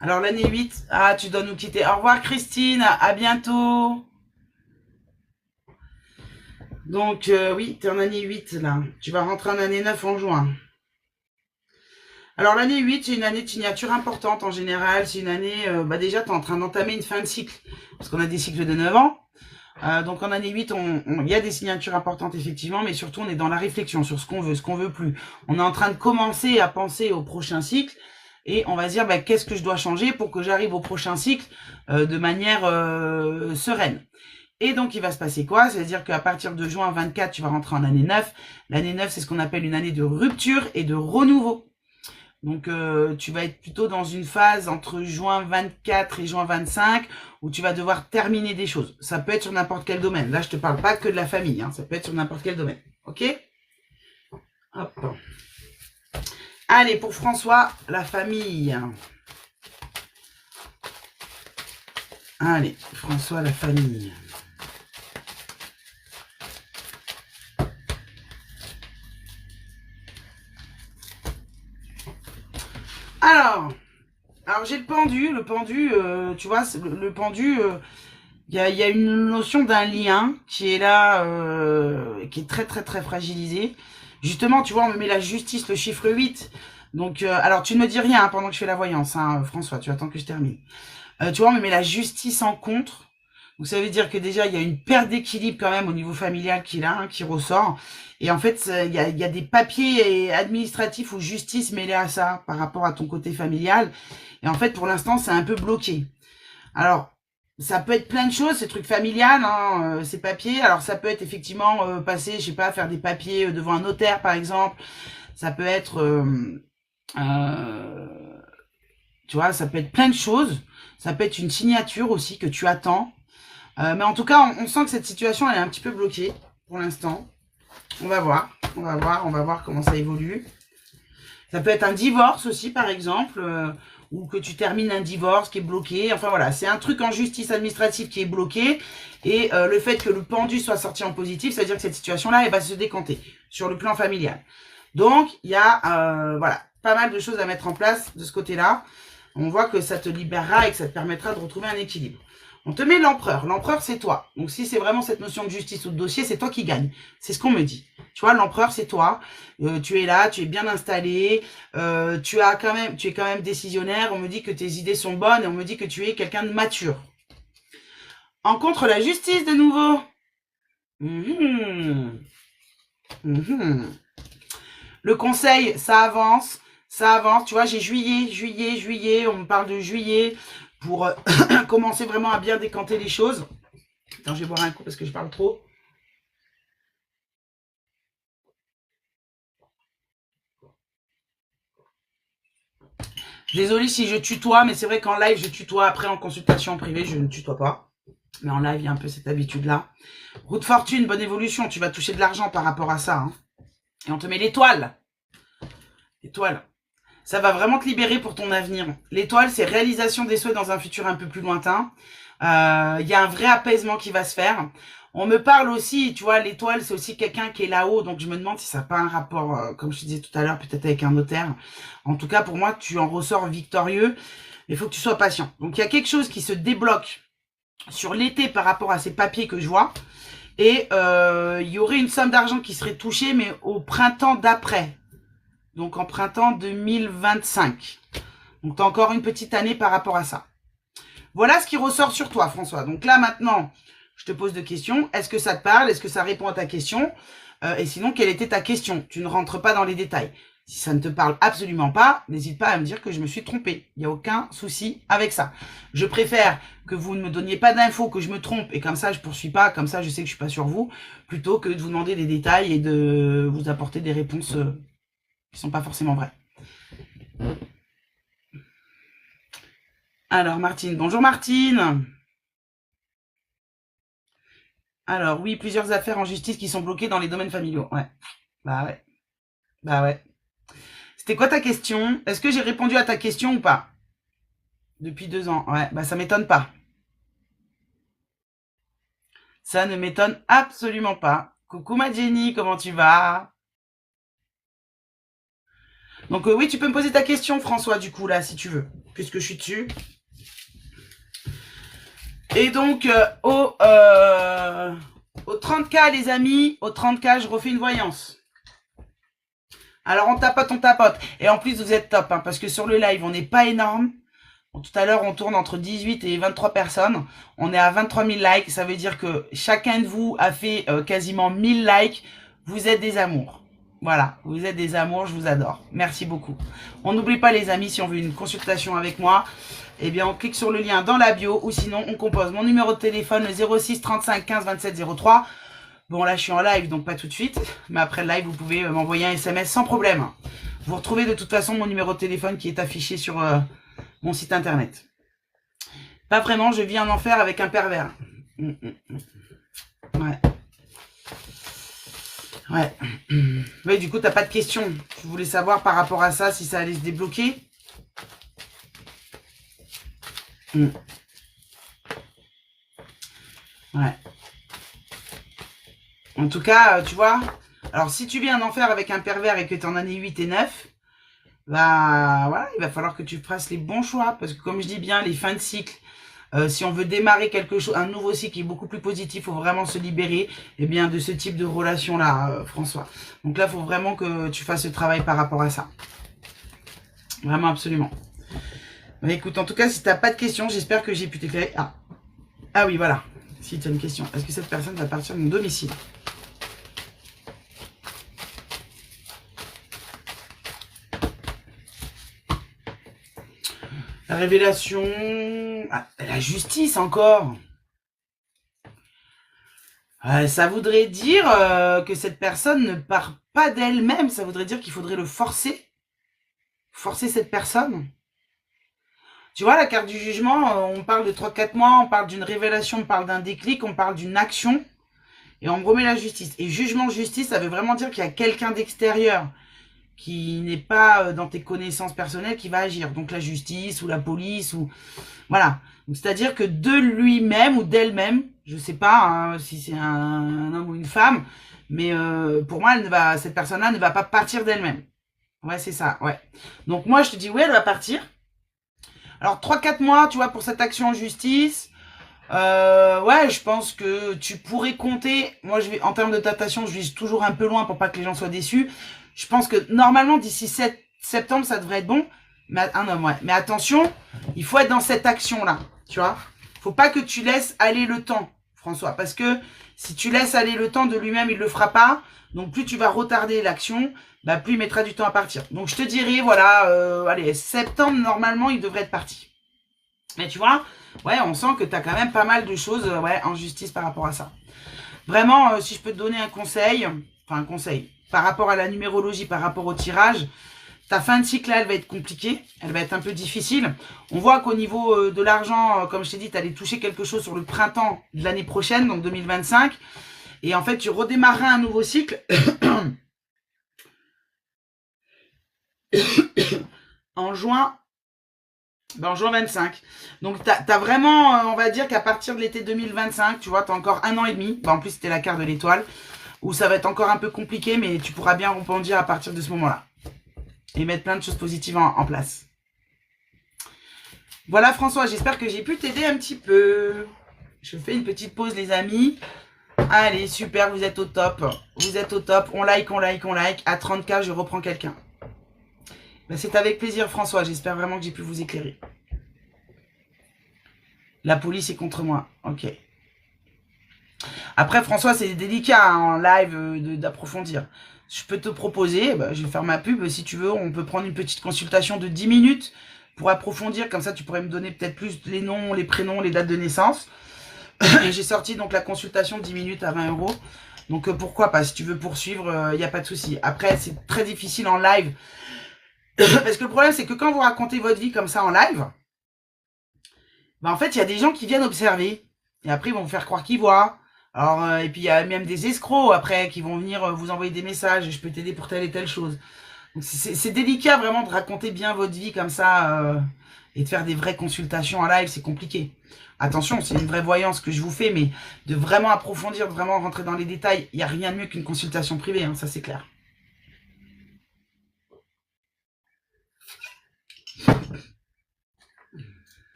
Alors, l'année 8, tu dois nous quitter. Au revoir, Christine. À bientôt. Donc, oui, tu es en année 8, là. Tu vas rentrer en année 9 en juin. Alors, l'année 8, c'est une année de signature importante en général. C'est une année, déjà, tu es en train d'entamer une fin de cycle. Parce qu'on a des cycles de 9 ans. Donc en année 8, il y a des signatures importantes effectivement, mais surtout on est dans la réflexion sur ce qu'on veut plus. On est en train de commencer à penser au prochain cycle et on va se dire qu'est-ce que je dois changer pour que j'arrive au prochain cycle de manière sereine. Et donc il va se passer quoi? C'est-à-dire qu'à partir de juin 24, tu vas rentrer en année 9. L'année 9, c'est ce qu'on appelle une année de rupture et de renouveau. Donc, tu vas être plutôt dans une phase entre juin 24 et juin 25 où tu vas devoir terminer des choses. Ça peut être sur n'importe quel domaine. Là, je te parle pas que de la famille. Hein. Ça peut être sur n'importe quel domaine. OK? Hop. Allez, pour François, la famille. Allez, François, la famille. Alors j'ai le pendu, tu vois, le pendu, il y a une notion d'un lien qui est là, qui est très très très fragilisé. Justement, tu vois, on me met la justice, le chiffre 8. Donc, alors tu ne me dis rien pendant que je fais la voyance, hein, François, tu attends que je termine. Tu vois, on me met la justice en contre. Donc ça veut dire que déjà, il y a une perte d'équilibre quand même au niveau familial qu'il a, hein, qui ressort. Et en fait, il y a des papiers administratifs ou justice mêlés à ça par rapport à ton côté familial. Et en fait, pour l'instant, c'est un peu bloqué. Alors, ça peut être plein de choses, ces trucs familiales, hein, ces papiers. Alors, ça peut être effectivement passer, je sais pas, faire des papiers devant un notaire, par exemple. Ça peut être, tu vois, ça peut être plein de choses. Ça peut être une signature aussi que tu attends. Mais en tout cas, on sent que cette situation, elle est un petit peu bloquée pour l'instant. On va voir, on va voir comment ça évolue. Ça peut être un divorce aussi, par exemple, ou que tu termines un divorce qui est bloqué. Enfin voilà, c'est un truc en justice administrative qui est bloqué. Et le fait que le pendu soit sorti en positif, ça veut dire que cette situation-là, elle va se décanter sur le plan familial. Donc, il y a voilà, pas mal de choses à mettre en place de ce côté-là. On voit que ça te libérera et que ça te permettra de retrouver un équilibre. On te met l'empereur. L'empereur, c'est toi. Donc, si c'est vraiment cette notion de justice ou de dossier, c'est toi qui gagne. C'est ce qu'on me dit. Tu vois, l'empereur, c'est toi. Tu es là, tu es bien installé. Tu es quand même décisionnaire. On me dit que tes idées sont bonnes et on me dit que tu es quelqu'un de mature. En contre, la justice, de nouveau. Le conseil, ça avance. Ça avance. Tu vois, j'ai juillet. On me parle de juillet. Pour commencer vraiment à bien décanter les choses. Attends, je vais boire un coup parce que je parle trop. Désolée si je tutoie, mais c'est vrai qu'en live, je tutoie. Après, en consultation en privé, je ne tutoie pas. Mais en live, il y a un peu cette habitude-là. Roue de fortune, bonne évolution. Tu vas toucher de l'argent par rapport à ça. Hein. Et on te met l'étoile. L'étoile. Ça va vraiment te libérer pour ton avenir. L'étoile, c'est réalisation des souhaits dans un futur un peu plus lointain. Il y a un vrai apaisement qui va se faire. On me parle aussi, tu vois, l'étoile, c'est aussi quelqu'un qui est là-haut. Donc, je me demande si ça n'a pas un rapport, comme je te disais tout à l'heure, peut-être avec un notaire. En tout cas, pour moi, tu en ressors victorieux. Mais il faut que tu sois patient. Donc, il y a quelque chose qui se débloque sur l'été par rapport à ces papiers que je vois. Et il y aurait une somme d'argent qui serait touchée, mais au printemps d'après. Donc, en printemps 2025. Donc, tu as encore une petite année par rapport à ça. Voilà ce qui ressort sur toi, François. Donc là, maintenant, je te pose deux questions. Est-ce que ça te parle? Est-ce que ça répond à ta question? Et sinon, quelle était ta question? Tu ne rentres pas dans les détails. Si ça ne te parle absolument pas, n'hésite pas à me dire que je me suis trompée. Il n'y a aucun souci avec ça. Je préfère que vous ne me donniez pas d'infos, que je me trompe, et comme ça, je ne poursuis pas, comme ça, je sais que je suis pas sur vous, plutôt que de vous demander des détails et de vous apporter des réponses qui sont pas forcément vraies. Alors, Martine. Bonjour, Martine. Alors, oui, plusieurs affaires en justice qui sont bloquées dans les domaines familiaux. Ouais. Bah ouais. Bah ouais. C'était quoi ta question? Est-ce que j'ai répondu à ta question ou pas? Depuis 2 ans. Ouais, bah ça m'étonne pas. Ça ne m'étonne absolument pas. Coucou ma Jenny, comment tu vas? Donc oui, tu peux me poser ta question, François, du coup, là, si tu veux, puisque je suis dessus. Et donc, au 30K, les amis, au 30K, je refais une voyance. Alors, on tapote. Et en plus, vous êtes top, hein, parce que sur le live, on n'est pas énorme. Bon, tout à l'heure, on tourne entre 18 et 23 personnes. On est à 23 000 likes. Ça veut dire que chacun de vous a fait quasiment 1000 likes. Vous êtes des amours. Voilà, vous êtes des amours, je vous adore. Merci beaucoup. On n'oublie pas, les amis, si on veut une consultation avec moi, eh bien, on clique sur le lien dans la bio ou sinon, on compose mon numéro de téléphone, le 06 35 15 27 03. Bon, là, je suis en live, donc pas tout de suite. Mais après le live, vous pouvez m'envoyer un SMS sans problème. Vous retrouvez de toute façon mon numéro de téléphone qui est affiché sur mon site internet. Pas vraiment, je vis en enfer avec un pervers. Ouais. Ouais. Ouais, du coup, t'as pas de questions. Je voulais savoir par rapport à ça, si ça allait se débloquer. Ouais. En tout cas, tu vois, alors si tu viens en enfer avec un pervers et que tu es en année 8 et 9, bah voilà, il va falloir que tu fasses les bons choix. Parce que comme je dis bien, les fins de cycle, si on veut démarrer quelque chose, un nouveau cycle qui est beaucoup plus positif, il faut vraiment se libérer de ce type de relation-là, François. Donc là, il faut vraiment que tu fasses ce travail par rapport à ça. Vraiment, absolument. Bah, écoute, en tout cas, si tu n'as pas de questions, j'espère que j'ai pu t'éclairer. Ah oui, voilà. Si tu as une question, est-ce que cette personne va partir de mon domicile? La révélation... Ah, la justice encore. Ça voudrait dire que cette personne ne part pas d'elle-même. Ça voudrait dire qu'il faudrait le forcer. Forcer cette personne. Tu vois, la carte du jugement, on parle de 3-4 mois, on parle d'une révélation, on parle d'un déclic, on parle d'une action. Et on remet la justice. Et jugement, justice, ça veut vraiment dire qu'il y a quelqu'un d'extérieur qui n'est pas dans tes connaissances personnelles qui va agir. Donc la justice ou la police ou... Voilà. C'est-à-dire que de lui-même ou d'elle-même, je sais pas hein, si c'est un homme ou une femme, mais pour moi, cette personne-là ne va pas partir d'elle-même. Ouais, c'est ça, ouais. Donc moi, je te dis, oui, elle va partir. Alors 3-4 mois, tu vois, pour cette action en justice... ouais, je pense que tu pourrais compter. Moi, en termes de datation, je vise toujours un peu loin pour pas que les gens soient déçus. Je pense que normalement, d'ici septembre, ça devrait être bon. Mais un homme, ouais. Mais attention, il faut être dans cette action-là, tu vois. Faut pas que tu laisses aller le temps, François, parce que si tu laisses aller le temps de lui-même, il le fera pas. Donc plus tu vas retarder l'action, bah plus il mettra du temps à partir. Donc je te dirais, voilà, allez, septembre, normalement, il devrait être parti. Mais tu vois, ouais, on sent que tu as quand même pas mal de choses ouais, en justice par rapport à ça. Vraiment, si je peux te donner un conseil, enfin un conseil, par rapport à la numérologie, par rapport au tirage, ta fin de cycle, là, elle va être compliquée, elle va être un peu difficile. On voit qu'au niveau de l'argent, comme je t'ai dit, tu allais toucher quelque chose sur le printemps de l'année prochaine, donc 2025. Et en fait, tu redémarreras un nouveau cycle en juin. Ben, en juin 25. Donc, t'as vraiment, on va dire qu'à partir de l'été 2025, tu vois, t'as encore 1 an et demi. Ben, en plus, c'était la carte de l'étoile. Où ça va être encore un peu compliqué, mais tu pourras bien rebondir à partir de ce moment-là. Et mettre plein de choses positives en place. Voilà, François, j'espère que j'ai pu t'aider un petit peu. Je fais une petite pause, les amis. Allez, super, vous êtes au top. Vous êtes au top. On like, on like, on like. À 30K, je reprends quelqu'un. Ben, c'est avec plaisir, François. J'espère vraiment que j'ai pu vous éclairer. La police est contre moi. Ok. Après, François, c'est délicat hein, en live d'approfondir. Je peux te proposer, bah, je vais faire ma pub. Si tu veux, on peut prendre une petite consultation de 10 minutes pour approfondir. Comme ça, tu pourrais me donner peut-être plus les noms, les prénoms, les dates de naissance. Et j'ai sorti donc la consultation de 10 minutes à 20 €. Donc, pourquoi pas? Si tu veux poursuivre, il n'y a pas de souci. Après, c'est très difficile en live. Parce que le problème, c'est que quand vous racontez votre vie comme ça en live, bah en fait, il y a des gens qui viennent observer. Et après, ils vont vous faire croire qu'ils voient. Alors, et puis, il y a même des escrocs, après, qui vont venir vous envoyer des messages. Je peux t'aider pour telle et telle chose. Donc, c'est délicat, vraiment, de raconter bien votre vie comme ça. Et de faire des vraies consultations en live, c'est compliqué. Attention, c'est une vraie voyance que je vous fais. Mais de vraiment approfondir, de vraiment rentrer dans les détails, il n'y a rien de mieux qu'une consultation privée. Hein, ça, c'est clair.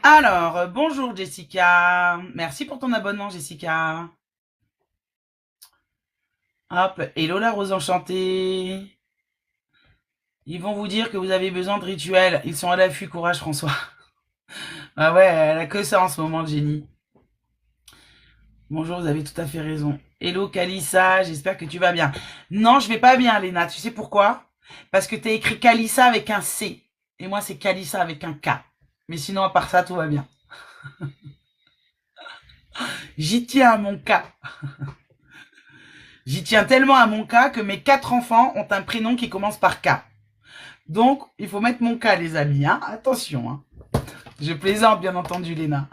Alors, bonjour Jessica. Merci pour ton abonnement, Jessica. Hop, hello la rose enchantée. Ils vont vous dire que vous avez besoin de rituels. Ils sont à l'affût, courage François. Ah ouais, elle a que ça en ce moment, Jenny. Bonjour, vous avez tout à fait raison. Hello Kalissa, j'espère que tu vas bien. Non, je vais pas bien, Léna. Tu sais pourquoi? Parce que tu as écrit Kalissa avec un C. Et moi, c'est Kalissa avec un K. Mais sinon, à part ça, tout va bien. J'y tiens à mon cas. J'y tiens tellement à mon cas que mes 4 enfants ont un prénom qui commence par K. Donc, il faut mettre mon cas, les amis. Hein. Attention. Hein. Je plaisante, bien entendu, Léna.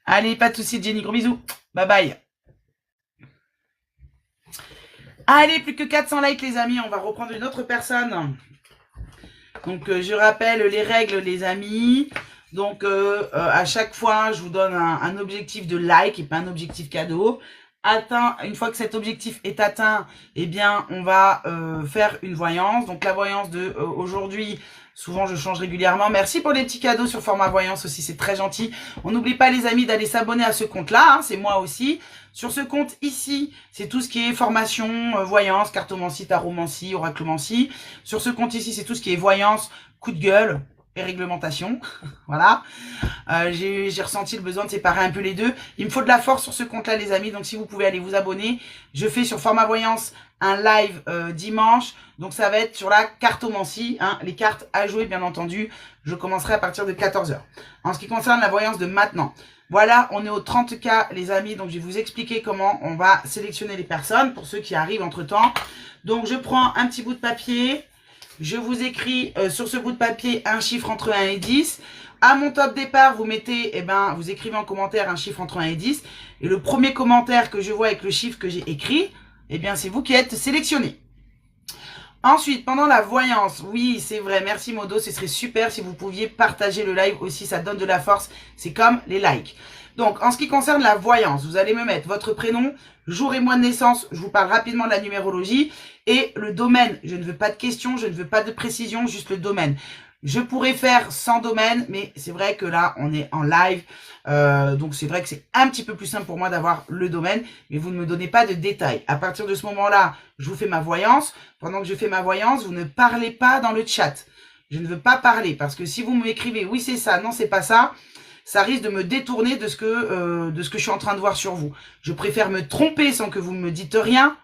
Allez, pas de soucis, Jenny. Gros bisous. Bye bye. Allez, plus que 400 likes, les amis. On va reprendre une autre personne. Donc, je rappelle les règles, les amis. Donc, à chaque fois, je vous donne un objectif de like et pas un objectif cadeau. Une fois que cet objectif est atteint, eh bien, on va faire une voyance. Donc, la voyance de aujourd'hui, souvent, je change régulièrement. Merci pour les petits cadeaux sur format voyance aussi, c'est très gentil. On n'oublie pas, les amis, d'aller s'abonner à ce compte-là. Hein, c'est moi aussi. Sur ce compte ici, c'est tout ce qui est formation, voyance, cartomancie, taromancie, oraclemancie. Sur ce compte ici, c'est tout ce qui est voyance, coup de gueule. et réglementation. Voilà. J'ai ressenti le besoin de séparer un peu les deux. Il me faut de la force sur ce compte-là, les amis. Donc, si vous pouvez aller vous abonner. Je fais sur Format Voyance un live dimanche. Donc, ça va être sur la cartomancie. Hein, les cartes à jouer, bien entendu. Je commencerai à partir de 14 h. En ce qui concerne la voyance de maintenant. Voilà, on est au 30K, les amis. Donc, je vais vous expliquer comment on va sélectionner les personnes pour ceux qui arrivent entre-temps. Donc, je prends un petit bout de papier. Je vous écris sur ce bout de papier un chiffre entre 1 et 10. À mon top départ, vous mettez, vous écrivez en commentaire un chiffre entre 1 et 10. Et le premier commentaire que je vois avec le chiffre que j'ai écrit, c'est vous qui êtes sélectionné. Ensuite, pendant la voyance, oui, c'est vrai, merci Modo, ce serait super si vous pouviez partager le live aussi, ça donne de la force, c'est comme les likes. Donc, en ce qui concerne la voyance, vous allez me mettre votre prénom, jour et mois de naissance, je vous parle rapidement de la numérologie, et le domaine. Je ne veux pas de questions, je ne veux pas de précision, juste le domaine. Je pourrais faire sans domaine, mais c'est vrai que là, on est en live. Donc, c'est vrai que c'est un petit peu plus simple pour moi d'avoir le domaine, mais vous ne me donnez pas de détails. À partir de ce moment-là, je vous fais ma voyance. Pendant que je fais ma voyance, vous ne parlez pas dans le chat. Je ne veux pas parler parce que si vous m'écrivez « oui, c'est ça, non, c'est pas ça », ça risque de me détourner de ce que je suis en train de voir sur vous. Je préfère me tromper sans que vous me dites rien,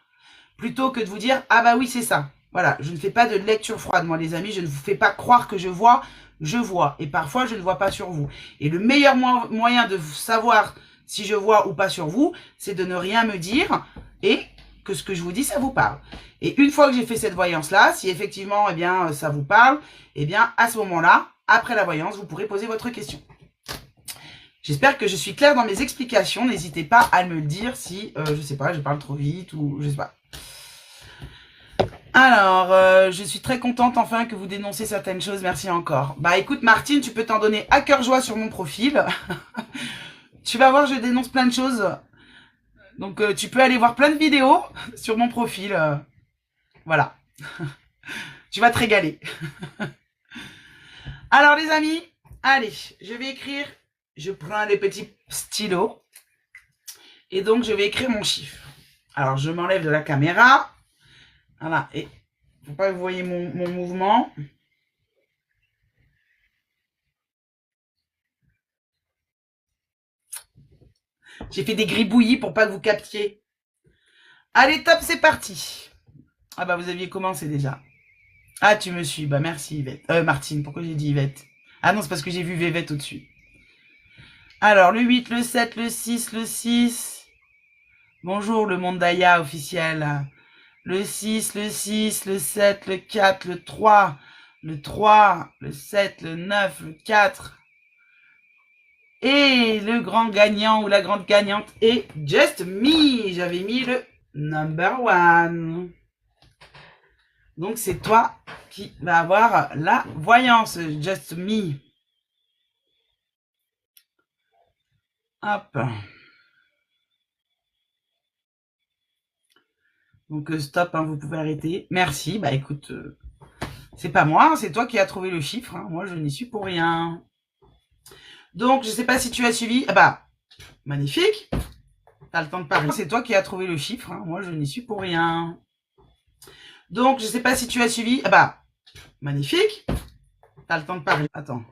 plutôt que de vous dire « ah bah oui, c'est ça ». Voilà, je ne fais pas de lecture froide, moi les amis, je ne vous fais pas croire que je vois. Et parfois je ne vois pas sur vous. Et le meilleur moyen de savoir si je vois ou pas sur vous, c'est de ne rien me dire et que ce que je vous dis, ça vous parle. Et une fois que j'ai fait cette voyance-là, si effectivement, ça vous parle, à ce moment-là, après la voyance, vous pourrez poser votre question. J'espère que je suis claire dans mes explications. N'hésitez pas à me le dire si, je sais pas, je parle trop vite ou je sais pas. Alors, je suis très contente enfin que vous dénoncez certaines choses. Merci encore. Bah écoute Martine, tu peux t'en donner à cœur joie sur mon profil. Tu vas voir, je dénonce plein de choses. Donc tu peux aller voir plein de vidéos sur mon profil. Voilà. Tu vas te régaler. Alors les amis, allez, je vais écrire. Je prends les petits stylos. Et donc je vais écrire mon chiffre. Alors je m'enlève de la caméra. Voilà, et faut pas que vous voyez mon mouvement. J'ai fait des gribouillis pour pas que vous captiez. Allez, top, c'est parti. Ah bah vous aviez commencé déjà. Ah, tu me suis. Bah merci Yvette. Martine, pourquoi j'ai dit Yvette? Ah non, c'est parce que j'ai vu Vévette au-dessus. Alors, le 8, le 7, le 6, le 6. Bonjour le monde d'Aya officiel. Le 6, le 6, le 7, le 4, le 3, le 3, le 7, le 9, le 4. Et le grand gagnant ou la grande gagnante est Just Me. J'avais mis le number 1. Donc, c'est toi qui vas avoir la voyance, Just Me. Hop. Donc, stop, hein, vous pouvez arrêter. Merci. Bah, écoute, c'est pas moi, c'est toi qui as trouvé le chiffre. Hein. Moi, je n'y suis pour rien. Donc, je sais pas si tu as suivi. Ah bah, magnifique. T'as le temps de parler. C'est toi qui as trouvé le chiffre. Hein. Moi, je n'y suis pour rien. Donc, je sais pas si tu as suivi. Ah bah, magnifique. T'as le temps de parler. Attends.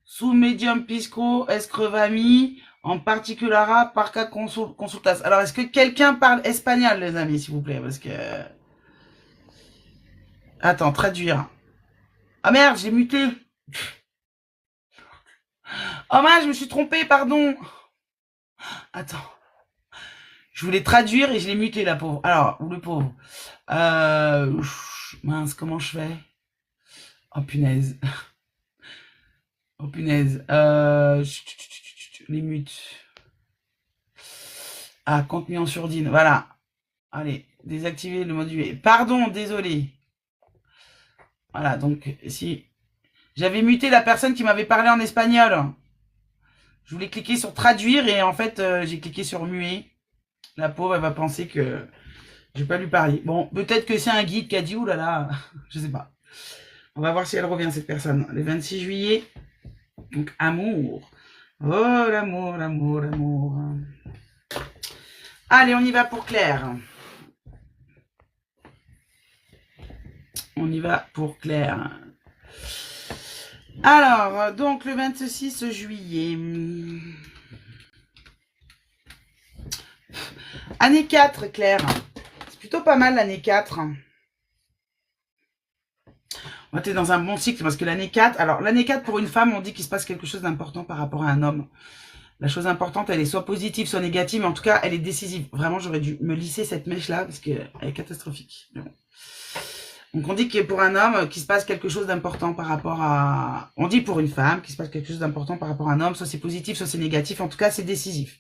Sous medium pisco, escrevami, en particulara, parca consultas. Alors, est-ce que quelqu'un parle espagnol, les amis, s'il vous plaît? Parce que... Attends, traduire. Ah merde, j'ai muté. Oh mince, je me suis trompée, pardon. Attends. Je voulais traduire et je l'ai muté, la pauvre. Alors, ou le pauvre. Mince, comment je fais? Oh punaise. Oh punaise. Les mutes. Ah, contenu en sourdine. Voilà. Allez, désactiver le mode UV. Pardon, désolé. Voilà, donc si j'avais muté la personne qui m'avait parlé en espagnol. Je voulais cliquer sur traduire et en fait, j'ai cliqué sur muet. La pauvre, elle va penser que je vais pas lui parler. Bon, peut-être que c'est un guide qui a dit oulala, je sais pas. On va voir si elle revient, cette personne. Le 26 juillet. Donc, amour. Oh, l'amour, l'amour, l'amour. Allez, on y va pour Claire. On y va pour Claire. Alors, donc le 26 juillet. Année 4, Claire. C'est plutôt pas mal l'année 4. Tu es dans un bon cycle parce que l'année 4, alors l'année 4 pour une femme, on dit qu'il se passe quelque chose d'important par rapport à un homme. La chose importante, elle est soit positive, soit négative, mais en tout cas, elle est décisive. Vraiment, j'aurais dû me lisser cette mèche-là parce qu'elle est catastrophique. Mais bon. Donc on dit que pour un homme, qu'il se passe quelque chose d'important par rapport à... On dit pour une femme qu'il se passe quelque chose d'important par rapport à un homme, soit c'est positif, soit c'est négatif, en tout cas c'est décisif.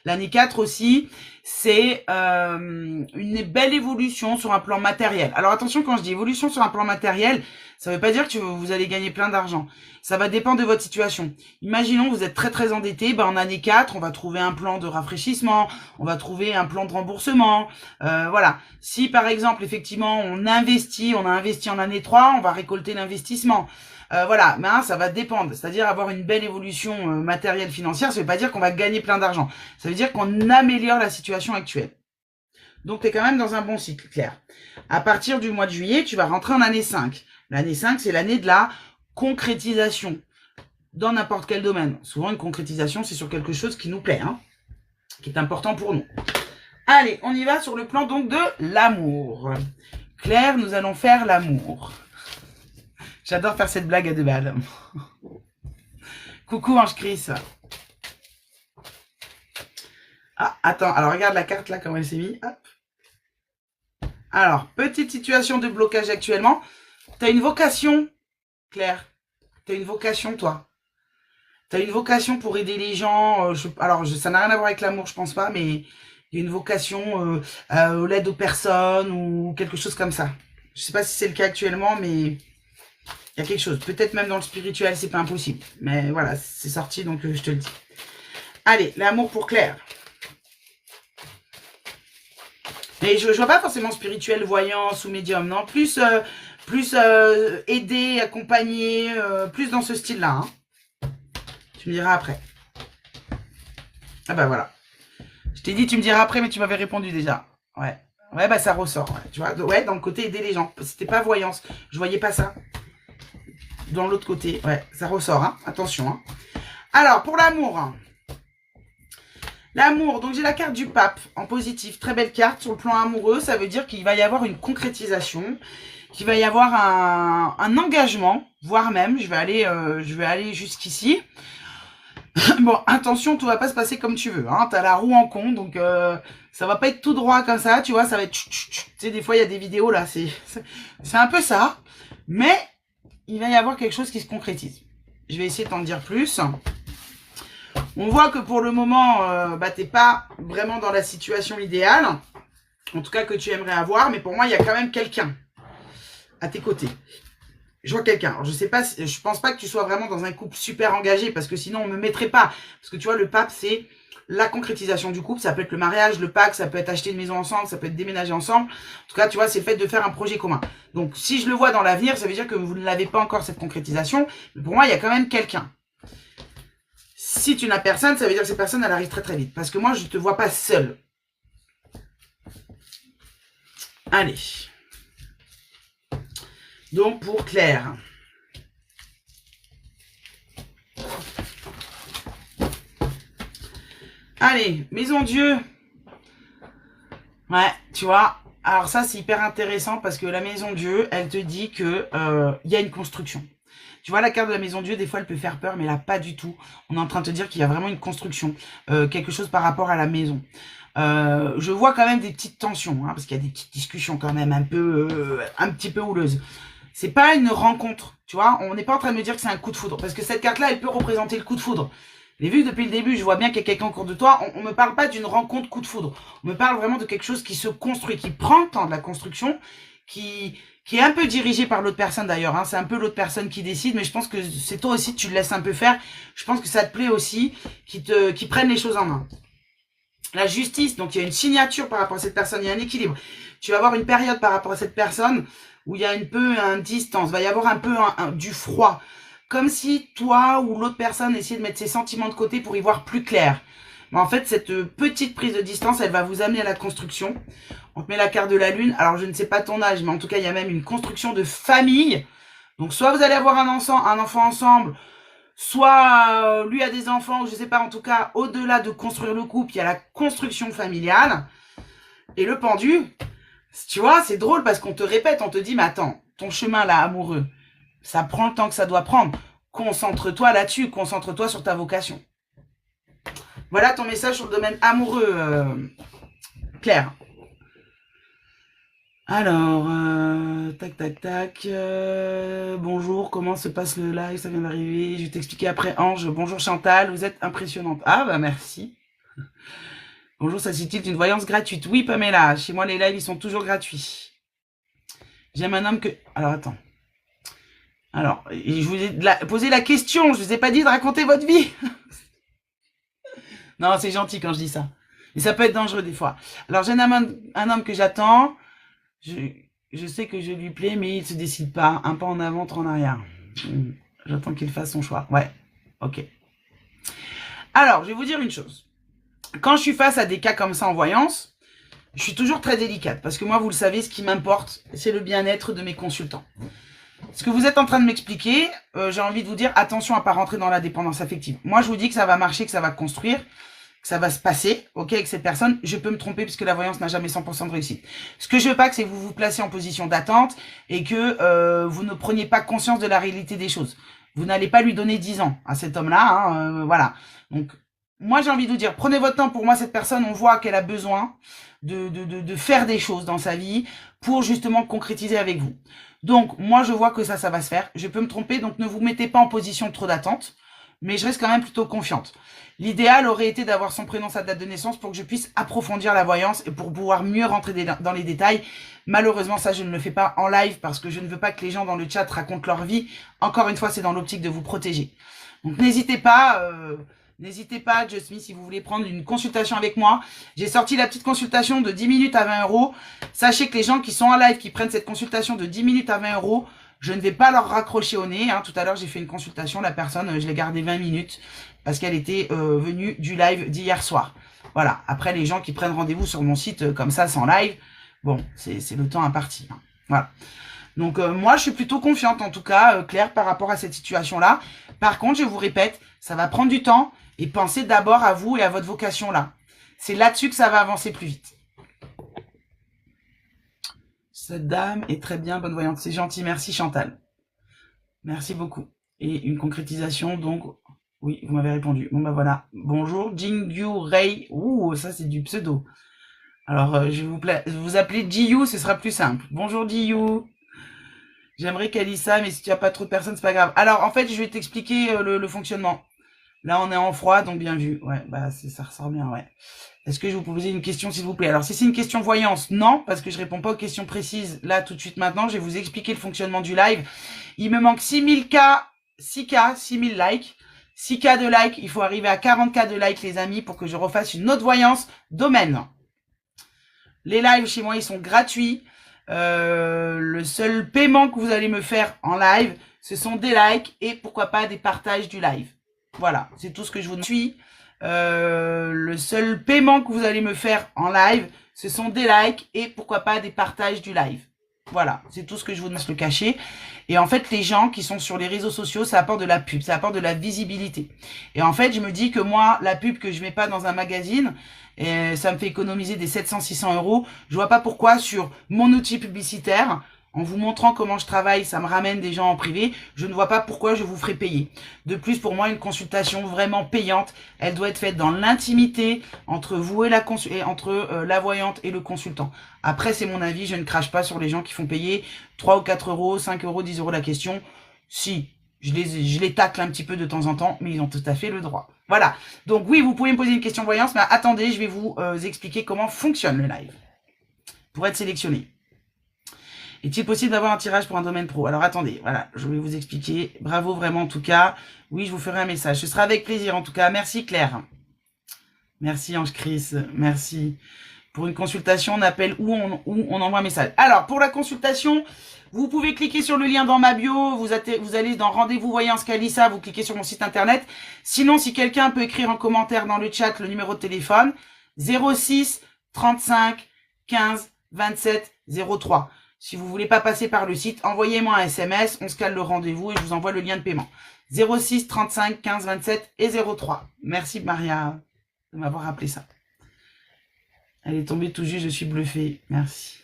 L'année 4 aussi, c'est une belle évolution sur un plan matériel. Alors attention, quand je dis évolution sur un plan matériel, ça ne veut pas dire que vous allez gagner plein d'argent. Ça va dépendre de votre situation. Imaginons vous êtes très très endetté, en année 4, on va trouver un plan de rafraîchissement, on va trouver un plan de remboursement. Voilà. Si par exemple, effectivement, on a investi en année 3, on va récolter l'investissement. Voilà, mais ça va dépendre. C'est-à-dire avoir une belle évolution matérielle financière, ça ne veut pas dire qu'on va gagner plein d'argent. Ça veut dire qu'on améliore la situation actuelle. Donc, tu es quand même dans un bon cycle, Claire. À partir du mois de juillet, tu vas rentrer en année 5. L'année 5, c'est l'année de la concrétisation dans n'importe quel domaine. Souvent, une concrétisation, c'est sur quelque chose qui nous plaît, qui est important pour nous. Allez, on y va sur le plan donc de l'amour. Claire, nous allons faire l'amour. J'adore faire cette blague à 2 balles. Coucou Ange Chris. Ah, attends, alors regarde la carte là, comment elle s'est mise. Hop. Alors, petite situation de blocage actuellement. T'as une vocation, Claire. T'as une vocation, toi. T'as une vocation pour aider les gens. Ça n'a rien à voir avec l'amour, je pense pas, mais il y a une vocation l'aide aux personnes ou quelque chose comme ça. Je sais pas si c'est le cas actuellement, mais... il y a quelque chose. Peut-être même dans le spirituel, c'est pas impossible. Mais voilà, c'est sorti, donc je te le dis. Allez, l'amour pour Claire. Mais je vois pas forcément spirituel, voyance ou médium, non. Plus aider, accompagner, plus dans ce style-là. Tu me diras après. Ah bah voilà. Je t'ai dit, tu me diras après, mais tu m'avais répondu déjà. Ouais. Ouais, bah ça ressort. Ouais. Tu vois, ouais, dans le côté aider les gens. C'était pas voyance. Je voyais pas ça. Dans l'autre côté, ouais, ça ressort, attention. Alors, pour l'amour. L'amour, donc j'ai la carte du pape en positif. Très belle carte sur le plan amoureux. Ça veut dire qu'il va y avoir une concrétisation, qu'il va y avoir un engagement, voire même, je vais aller jusqu'ici. Bon, attention, tout va pas se passer comme tu veux. T'as la roue en con, donc ça va pas être tout droit comme ça, tu vois, ça va être... Tu sais, des fois, il y a des vidéos, là, c'est un peu ça. Mais... il va y avoir quelque chose qui se concrétise. Je vais essayer de t'en dire plus. On voit que pour le moment, t'es pas vraiment dans la situation idéale. En tout cas, que tu aimerais avoir. Mais pour moi, il y a quand même quelqu'un à tes côtés. Je vois quelqu'un. Alors, je pense pas que tu sois vraiment dans un couple super engagé. Parce que sinon, on me mettrait pas. Parce que tu vois, le pape, c'est la concrétisation du couple. Ça peut être le mariage, le pacte, ça peut être acheter une maison ensemble, ça peut être déménager ensemble. En tout cas, tu vois, c'est le fait de faire un projet commun. Donc, si je le vois dans l'avenir, ça veut dire que vous ne l'avez pas encore, cette concrétisation. Mais pour moi, il y a quand même quelqu'un. Si tu n'as personne, ça veut dire que cette personne, elle arrive très très vite. Parce que moi, je ne te vois pas seule. Allez. Donc, pour Claire. Allez, Maison Dieu. Ouais, tu vois. Alors ça, c'est hyper intéressant parce que la Maison Dieu, elle te dit que y a une construction. Tu vois, la carte de la Maison Dieu, des fois, elle peut faire peur, mais là, pas du tout. On est en train de te dire qu'il y a vraiment une construction. Quelque chose par rapport à la maison. Je vois quand même des petites tensions, parce qu'il y a des petites discussions quand même un petit peu houleuses. C'est pas une rencontre, tu vois. On n'est pas en train de me dire que c'est un coup de foudre. Parce que cette carte-là, elle peut représenter le coup de foudre. Mais vu que depuis le début, je vois bien qu'il y a quelqu'un au cours de toi, on me parle pas d'une rencontre coup de foudre. On me parle vraiment de quelque chose qui se construit, qui prend le temps de la construction, qui est un peu dirigé par l'autre personne d'ailleurs. C'est un peu l'autre personne qui décide, mais je pense que c'est toi aussi, tu le laisses un peu faire. Je pense que ça te plaît aussi, qu'ils prennent les choses en main. La justice, donc il y a une signature par rapport à cette personne, il y a un équilibre. Tu vas avoir une période par rapport à cette personne où il y a une distance, il va y avoir un peu du froid. Comme si toi ou l'autre personne essayait de mettre ses sentiments de côté pour y voir plus clair. Mais en fait, cette petite prise de distance, elle va vous amener à la construction. On te met la carte de la lune. Alors, je ne sais pas ton âge, mais en tout cas, il y a même une construction de famille. Donc, soit vous allez avoir un enfant ensemble, soit lui a des enfants, ou je sais pas, en tout cas, au-delà de construire le couple, il y a la construction familiale. Et le pendu, tu vois, c'est drôle parce qu'on te répète, on te dit, mais attends, ton chemin là, amoureux, ça prend le temps que ça doit prendre. Concentre-toi là-dessus, concentre-toi sur ta vocation. Voilà ton message sur le domaine amoureux, Claire. Alors, tac, tac, tac. Bonjour, comment se passe le live? Ça vient d'arriver. Je vais t'expliquer après. Ange, bonjour Chantal, vous êtes impressionnante. Ah bah merci. Bonjour, ça suscite une voyance gratuite. Oui, Pamela, chez moi les lives, ils sont toujours gratuits. J'aime un homme que... Alors, attends. Alors, je vous ai posé la question, je vous ai pas dit de raconter votre vie. Non, c'est gentil quand je dis ça. Mais ça peut être dangereux des fois. Alors, j'ai un homme que j'attends. Je sais que je lui plais, mais il se décide pas. Un pas en avant, 3 en arrière. J'attends qu'il fasse son choix. Ouais, ok. Alors, je vais vous dire une chose. Quand je suis face à des cas comme ça en voyance, je suis toujours très délicate. Parce que moi, vous le savez, ce qui m'importe, c'est le bien-être de mes consultants. Ce que vous êtes en train de m'expliquer, j'ai envie de vous dire, attention à pas rentrer dans la dépendance affective. Moi, je vous dis que ça va marcher, que ça va construire, que ça va se passer, ok, avec cette personne. Je peux me tromper puisque la voyance n'a jamais 100% de réussite. Ce que je veux pas, c'est que vous vous placez en position d'attente et que vous ne preniez pas conscience de la réalité des choses. Vous n'allez pas lui donner 10 ans à cet homme-là, hein, voilà. Donc, moi, j'ai envie de vous dire, prenez votre temps. Pour moi, cette personne, on voit qu'elle a besoin de faire des choses dans sa vie pour justement concrétiser avec vous. Donc, moi, je vois que ça va se faire. Je peux me tromper, donc ne vous mettez pas en position de trop d'attente, mais je reste quand même plutôt confiante. L'idéal aurait été d'avoir son prénom, sa date de naissance pour que je puisse approfondir la voyance et pour pouvoir mieux rentrer dans les détails. Malheureusement, ça, je ne le fais pas en live parce que je ne veux pas que les gens dans le chat racontent leur vie. Encore une fois, c'est dans l'optique de vous protéger. Donc, n'hésitez pas... N'hésitez pas, Just Me, si vous voulez prendre une consultation avec moi. J'ai sorti la petite consultation de 10 minutes à 20 €. Sachez que les gens qui sont en live, qui prennent cette consultation de 10 minutes à 20 €, je ne vais pas leur raccrocher au nez. Hein. Tout à l'heure, j'ai fait une consultation. La personne, je l'ai gardée 20 minutes parce qu'elle était venue du live d'hier soir. Voilà. Après, les gens qui prennent rendez-vous sur mon site comme ça, sans live, bon, c'est le temps imparti. Hein. Voilà. Donc, moi, je suis plutôt confiante, en tout cas, Claire, par rapport à cette situation-là. Par contre, je vous répète, ça va prendre du temps. Et pensez d'abord à vous et à votre vocation là. C'est là-dessus que ça va avancer plus vite. Cette dame est très bien, bonne voyante. C'est gentil, merci Chantal. Merci beaucoup. Et une concrétisation, donc... Oui, vous m'avez répondu. Bon, bah voilà. Bonjour, Jingyu Rei. Ouh, ça c'est du pseudo. Alors, je vais vous appeler Jiyu, ce sera plus simple. Bonjour Jiyu. J'aimerais Kalissa, mais si tu n'as pas trop de personnes, c'est pas grave. Alors, en fait, je vais t'expliquer le fonctionnement. Là, on est en froid, donc bien vu. Ouais, bah ça ressort bien, ouais. Est-ce que je vous poser une question, s'il vous plaît? Alors, si c'est une question voyance, non, parce que je réponds pas aux questions précises là tout de suite maintenant. Je vais vous expliquer le fonctionnement du live. Il me manque 6000 likes. 6K de likes. Il faut arriver à 40K de likes, les amis, pour que je refasse une autre voyance domaine. Les lives chez moi, ils sont gratuits. Le seul paiement que vous allez me faire en live, ce sont des likes et pourquoi pas des partages du live. Voilà, c'est tout ce que je vous suis. Le seul paiement que vous allez me faire en live, ce sont des likes et pourquoi pas des partages du live. Voilà, c'est tout ce que je vous laisse le cacher. Et en fait, les gens qui sont sur les réseaux sociaux, ça apporte de la pub, ça apporte de la visibilité. Et en fait, je me dis que moi, la pub que je mets pas dans un magazine, ça me fait économiser des 700-600 €. Je vois pas pourquoi sur mon outil publicitaire, en vous montrant comment je travaille, ça me ramène des gens en privé. Je ne vois pas pourquoi je vous ferai payer. De plus, pour moi, une consultation vraiment payante, elle doit être faite dans l'intimité entre vous et entre la voyante et le consultant. Après, c'est mon avis, je ne crache pas sur les gens qui font payer 3 ou 4 €, 5 €, 10 € la question. Si, je les tacle un petit peu de temps en temps, mais ils ont tout à fait le droit. Voilà. Donc oui, vous pouvez me poser une question voyance, mais attendez, je vais vous expliquer comment fonctionne le live pour être sélectionné. Est-il possible d'avoir un tirage pour un domaine pro? Alors attendez, voilà, je vais vous expliquer. Bravo vraiment en tout cas. Oui, je vous ferai un message. Ce sera avec plaisir en tout cas. Merci Claire. Merci Ange Chris. Merci. Pour une consultation, on appelle ou on envoie un message. Alors, pour la consultation, vous pouvez cliquer sur le lien dans ma bio. Vous allez dans Rendez-vous Voyance Kalissa. Vous cliquez sur mon site internet. Sinon, si quelqu'un peut écrire en commentaire dans le chat le numéro de téléphone, 06 35 15 27 03. Si vous voulez pas passer par le site, envoyez-moi un SMS, on se cale le rendez-vous et je vous envoie le lien de paiement. 06 35 15 27 et 03. Merci Maria de m'avoir rappelé ça. Elle est tombée tout juste, je suis bluffée. Merci.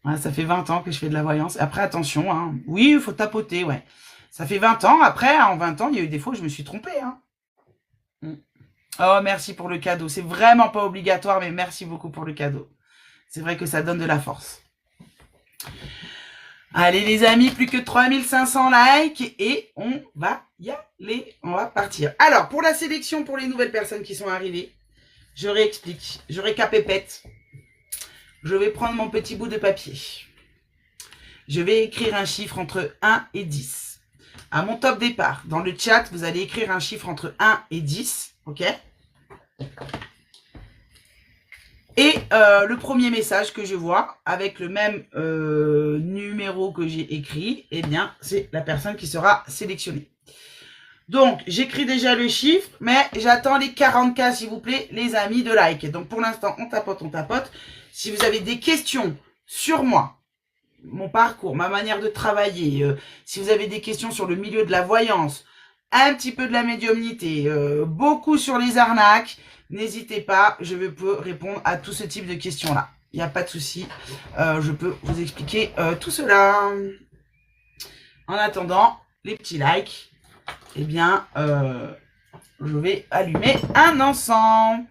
Ouais, ça fait 20 ans que je fais de la voyance. Après, attention, hein. Oui, il faut tapoter, ouais. Ça fait 20 ans. Après, en 20 ans, il y a eu des fois où je me suis trompée. Hein. Oh, merci pour le cadeau. C'est vraiment pas obligatoire, mais merci beaucoup pour le cadeau. C'est vrai que ça donne de la force. Allez les amis, plus que 3500 likes et on va y aller. On va partir. Alors, pour la sélection, pour les nouvelles personnes qui sont arrivées, je réexplique. Je récapépète. Je vais prendre mon petit bout de papier. Je vais écrire un chiffre entre 1 et 10. À mon top départ, dans le chat, vous allez écrire un chiffre entre 1 et 10. Ok ? Et le premier message que je vois, avec le même numéro que j'ai écrit, eh bien, c'est la personne qui sera sélectionnée. Donc, j'écris déjà le chiffre, mais j'attends les 40K, s'il vous plaît, les amis, de like. Donc, pour l'instant, on tapote, on tapote. Si vous avez des questions sur moi, mon parcours, ma manière de travailler, si vous avez des questions sur le milieu de la voyance, un petit peu de la médiumnité, beaucoup sur les arnaques, n'hésitez pas, je peux répondre à tout ce type de questions-là. Il n'y a pas de souci, je peux vous expliquer tout cela. En attendant, les petits likes, eh bien, je vais allumer un encens.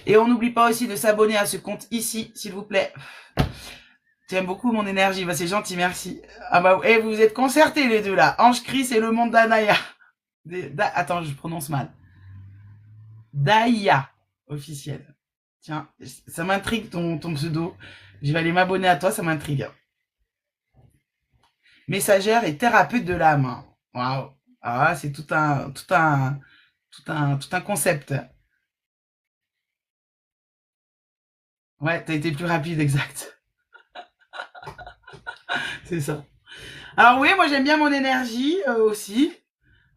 Et on n'oublie pas aussi de s'abonner à ce compte ici, s'il vous plaît. Tu aimes beaucoup mon énergie, bah, c'est gentil, merci. Ah bah, et vous êtes concertés les deux là. Ange Chris et le monde d'Anaya. Attends, je prononce mal. Daïa, officiel. Tiens, ça m'intrigue ton pseudo. Je vais aller m'abonner à toi, ça m'intrigue. Messagère et thérapeute de l'âme. Waouh. Ah, c'est tout un concept. Ouais, t'as été plus rapide, exact. C'est ça. Alors oui, moi j'aime bien mon énergie aussi.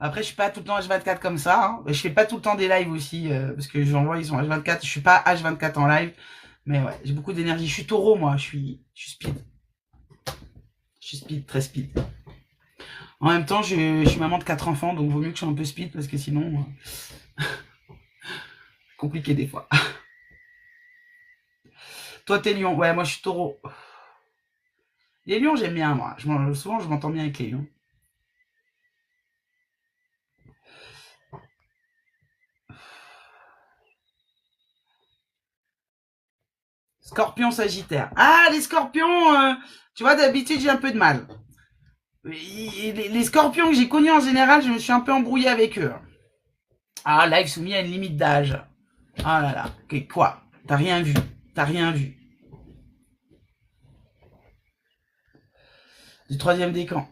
Après, je suis pas tout le temps H24 comme ça. Hein. Je fais pas tout le temps des lives aussi, parce que j'envoie, ils sont H24. Je suis pas H24 en live. Mais ouais, j'ai beaucoup d'énergie. Je suis taureau, moi. Je suis speed. Je suis speed, très speed. En même temps, je suis maman de 4 enfants, donc vaut mieux que je sois un peu speed, parce que sinon, compliqué des fois. Toi, t'es lion. Ouais, moi, je suis taureau. Les lions, j'aime bien, moi. Souvent, je m'entends bien avec les lions. Scorpion, Sagittaire. Ah, les scorpions, tu vois, d'habitude, j'ai un peu de mal. Les scorpions que j'ai connus en général, je me suis un peu embrouillé avec eux. Ah, live soumis à une limite d'âge. Ah là là. Okay, quoi? T'as rien vu. T'as rien vu. Du troisième décan.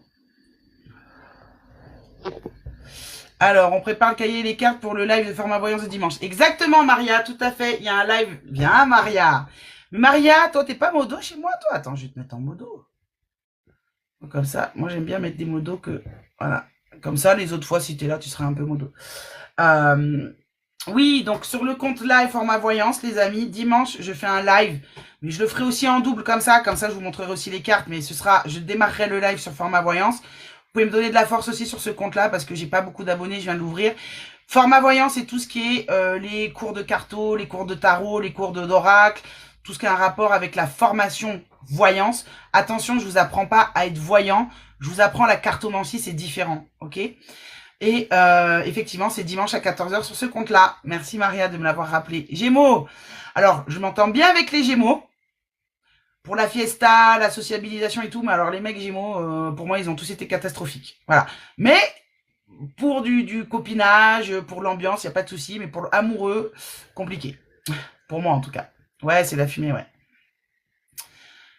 Alors, on prépare le cahier et les cartes pour le live de format voyance de dimanche. Exactement, Maria, tout à fait. Il y a un live. Bien, Maria. Mais Maria, toi, t'es pas modo chez moi, toi? Attends, je vais te mettre en modo. Comme ça, moi, j'aime bien mettre des modos que... Voilà. Comme ça, les autres fois, si t'es là, tu seras un peu modo. Oui, donc sur le compte live format voyance, les amis, dimanche, je fais un live. Mais je le ferai aussi en double, comme ça je vous montrerai aussi les cartes. Mais je démarrerai le live sur format voyance. Vous pouvez me donner de la force aussi sur ce compte-là, parce que j'ai pas beaucoup d'abonnés, je viens de l'ouvrir. Format voyance, c'est tout ce qui est les cours de carto, les cours de tarot, les cours d'oracle, tout ce qui a un rapport avec la formation voyance. Attention, je vous apprends pas à être voyant, je vous apprends la cartomancie, c'est différent, ok? Et effectivement, c'est dimanche à 14h sur ce compte-là. Merci Maria de me l'avoir rappelé. Gémeaux. Alors, je m'entends bien avec les Gémeaux. Pour la fiesta, la sociabilisation et tout. Mais alors, les mecs Gémeaux, pour moi, ils ont tous été catastrophiques. Voilà. Mais pour du copinage, pour l'ambiance, il n'y a pas de souci. Mais pour l'amoureux, compliqué. Pour moi, en tout cas. Ouais, c'est la fumée, ouais.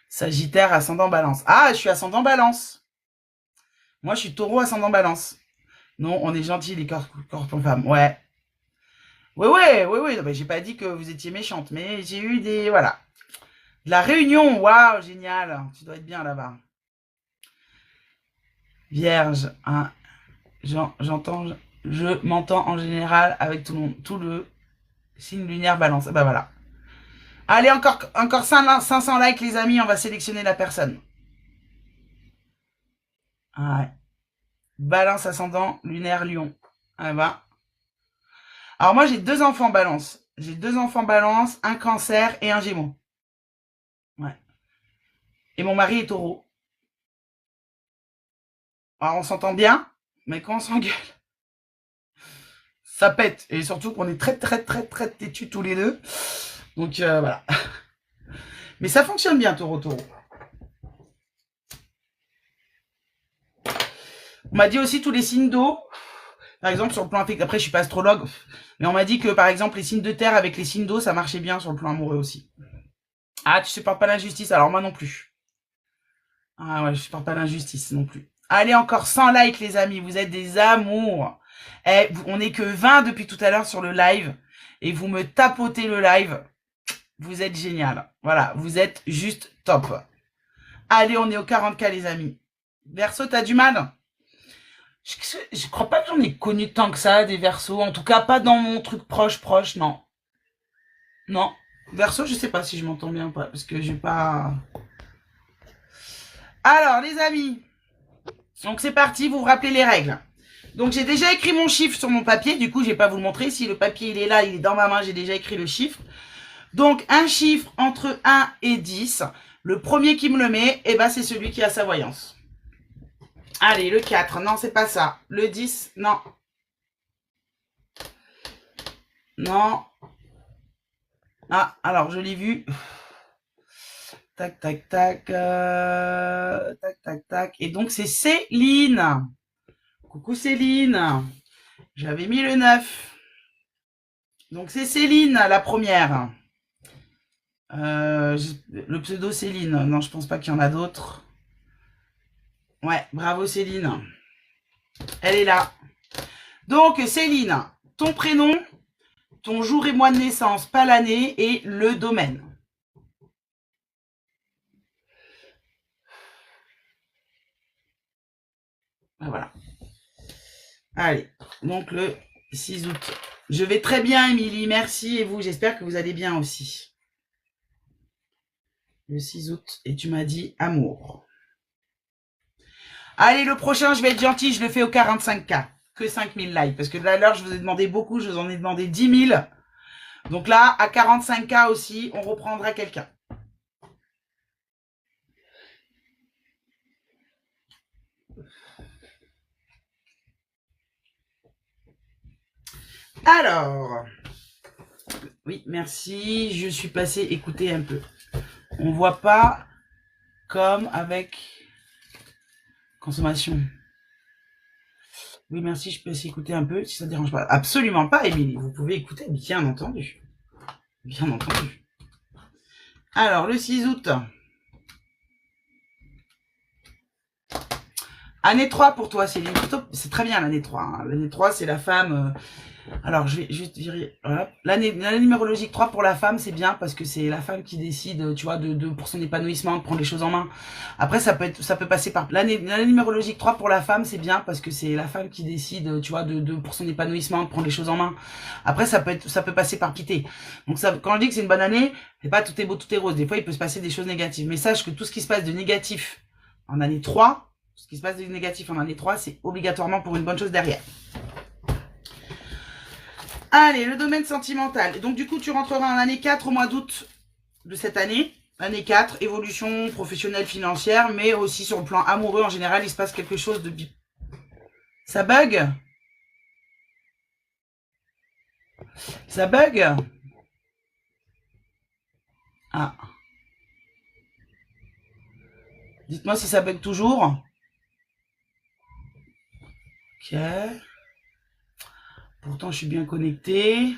Sagittaire, ascendant balance. Ah, je suis ascendant balance. Moi, je suis taureau, ascendant balance. Non, on est gentil, les scorpions femmes. Ouais. Ouais. J'ai pas dit que vous étiez méchante, mais j'ai eu des... Voilà. De la réunion, waouh, génial. Tu dois être bien là-bas. Vierge, hein. Je m'entends en général avec tout le monde. Signe lunaire balance. Bah voilà. Allez, encore 500 likes, les amis. On va sélectionner la personne. Ouais. Balance ascendant, lunaire, lion. Ah bah. Alors moi, j'ai 2 enfants balance. J'ai 2 enfants balance, un cancer et un gémeaux. Ouais. Et mon mari est taureau. Alors on s'entend bien, mais quand on s'engueule, ça pète. Et surtout qu'on est très têtus tous les deux. Donc voilà. Mais ça fonctionne bien, taureau. On m'a dit aussi tous les signes d'eau. Par exemple, sur le plan affectif, après je suis pas astrologue, mais on m'a dit que par exemple les signes de terre avec les signes d'eau, ça marchait bien sur le plan amoureux aussi. Ah, tu supportes pas l'injustice, alors moi non plus. Ah ouais, je supporte pas l'injustice non plus. Allez, encore 100 likes les amis, vous êtes des amours. Eh, on est que 20 depuis tout à l'heure sur le live, et vous me tapotez le live. Vous êtes génial. Voilà, vous êtes juste top. Allez, on est au 40K les amis. Verseau, t'as du mal? Je crois pas que j'en ai connu tant que ça, des Verseaux. En tout cas, pas dans mon truc proche, non. Non. Verseau, je sais pas si je m'entends bien ou pas, parce que j'ai pas... Alors, les amis. Donc, c'est parti, vous vous rappelez les règles. Donc, j'ai déjà écrit mon chiffre sur mon papier. Du coup, je vais pas vous le montrer. Si le papier, il est là, il est dans ma main, j'ai déjà écrit le chiffre. Donc, un chiffre entre 1 et 10. Le premier qui me le met, eh ben, c'est celui qui a sa voyance. Allez, le 4. Non, c'est pas ça. Le 10. Non. Non. Ah, alors, je l'ai vu. Tac. Tac. Et donc, c'est Céline. Coucou Céline. J'avais mis le 9. Donc, c'est Céline, la première. Le pseudo Céline. Non, je pense pas qu'il y en a d'autres. Ouais, bravo Céline. Elle est là. Donc, Céline, ton prénom, ton jour et mois de naissance, pas l'année, et le domaine. Voilà. Allez, donc le 6 août. Je vais très bien, Émilie, merci. Et vous, j'espère que vous allez bien aussi. Le 6 août, et tu m'as dit amour. Allez, le prochain, je vais être gentil, je le fais au 45K. Que 5000 likes. Parce que tout à l'heure, je vous ai demandé beaucoup, je vous en ai demandé 10 000. Donc là, à 45K aussi, on reprendra quelqu'un. Alors, oui, merci. Je suis passé écouter un peu. On voit pas comme avec consommation. Oui, merci, je peux essayer écouter un peu, si ça ne dérange pas. Absolument pas, Émilie. Vous pouvez écouter, bien entendu. Bien entendu. Alors, le 6 août. Année 3 pour toi, Céline. C'est très bien l'année 3. Hein. L'année 3, c'est la femme... Alors, je vais juste virer... L'année numérologique 3 pour la femme, c'est bien parce que c'est la femme qui décide, tu vois, pour son épanouissement, de prendre les choses en main. Après, ça peut passer par... L'année numérologique 3 pour la femme, c'est bien parce que c'est la femme qui décide, tu vois, pour son épanouissement, de prendre les choses en main. Après, ça peut passer par quitter. Donc, ça, quand je dis que c'est une bonne année, c'est pas tout est beau, tout est rose. Des fois, il peut se passer des choses négatives. Mais sache que tout ce qui se passe de négatif en année 3, ce qui se passe de négatif en année 3, c'est obligatoirement pour une bonne chose derrière. Allez, le domaine sentimental. Et donc, du coup, tu rentreras en année 4 au mois d'août de cette année. Année 4, évolution professionnelle, financière, mais aussi sur le plan amoureux, en général, il se passe quelque chose de... Ça bug? Ça bug? Ah. Dites-moi si ça bug toujours. Ok. Pourtant, je suis bien connecté.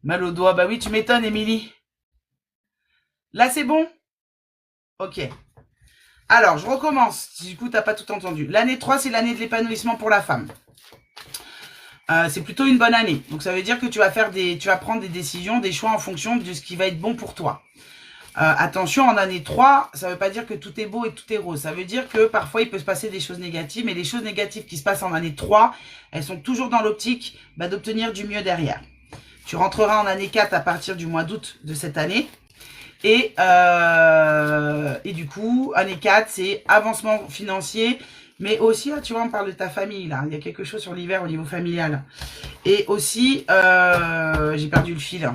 Mal au doigt. Bah oui, tu m'étonnes, Émilie. Là, c'est bon? Ok. Alors, je recommence. Du coup, t'as pas tout entendu. L'année 3, c'est l'année de l'épanouissement pour la femme. C'est plutôt une bonne année. Donc, ça veut dire que tu vas prendre des décisions, des choix en fonction de ce qui va être bon pour toi. Attention, en année 3, ça ne veut pas dire que tout est beau et tout est rose. Ça veut dire que parfois, il peut se passer des choses négatives. Mais les choses négatives qui se passent en année 3, elles sont toujours dans l'optique d'obtenir du mieux derrière. Tu rentreras en année 4 à partir du mois d'août de cette année. Et du coup, année 4, c'est avancement financier. Mais aussi, tu vois, on parle de ta famille, là. Il y a quelque chose sur l'hiver au niveau familial. Et aussi, j'ai perdu le fil.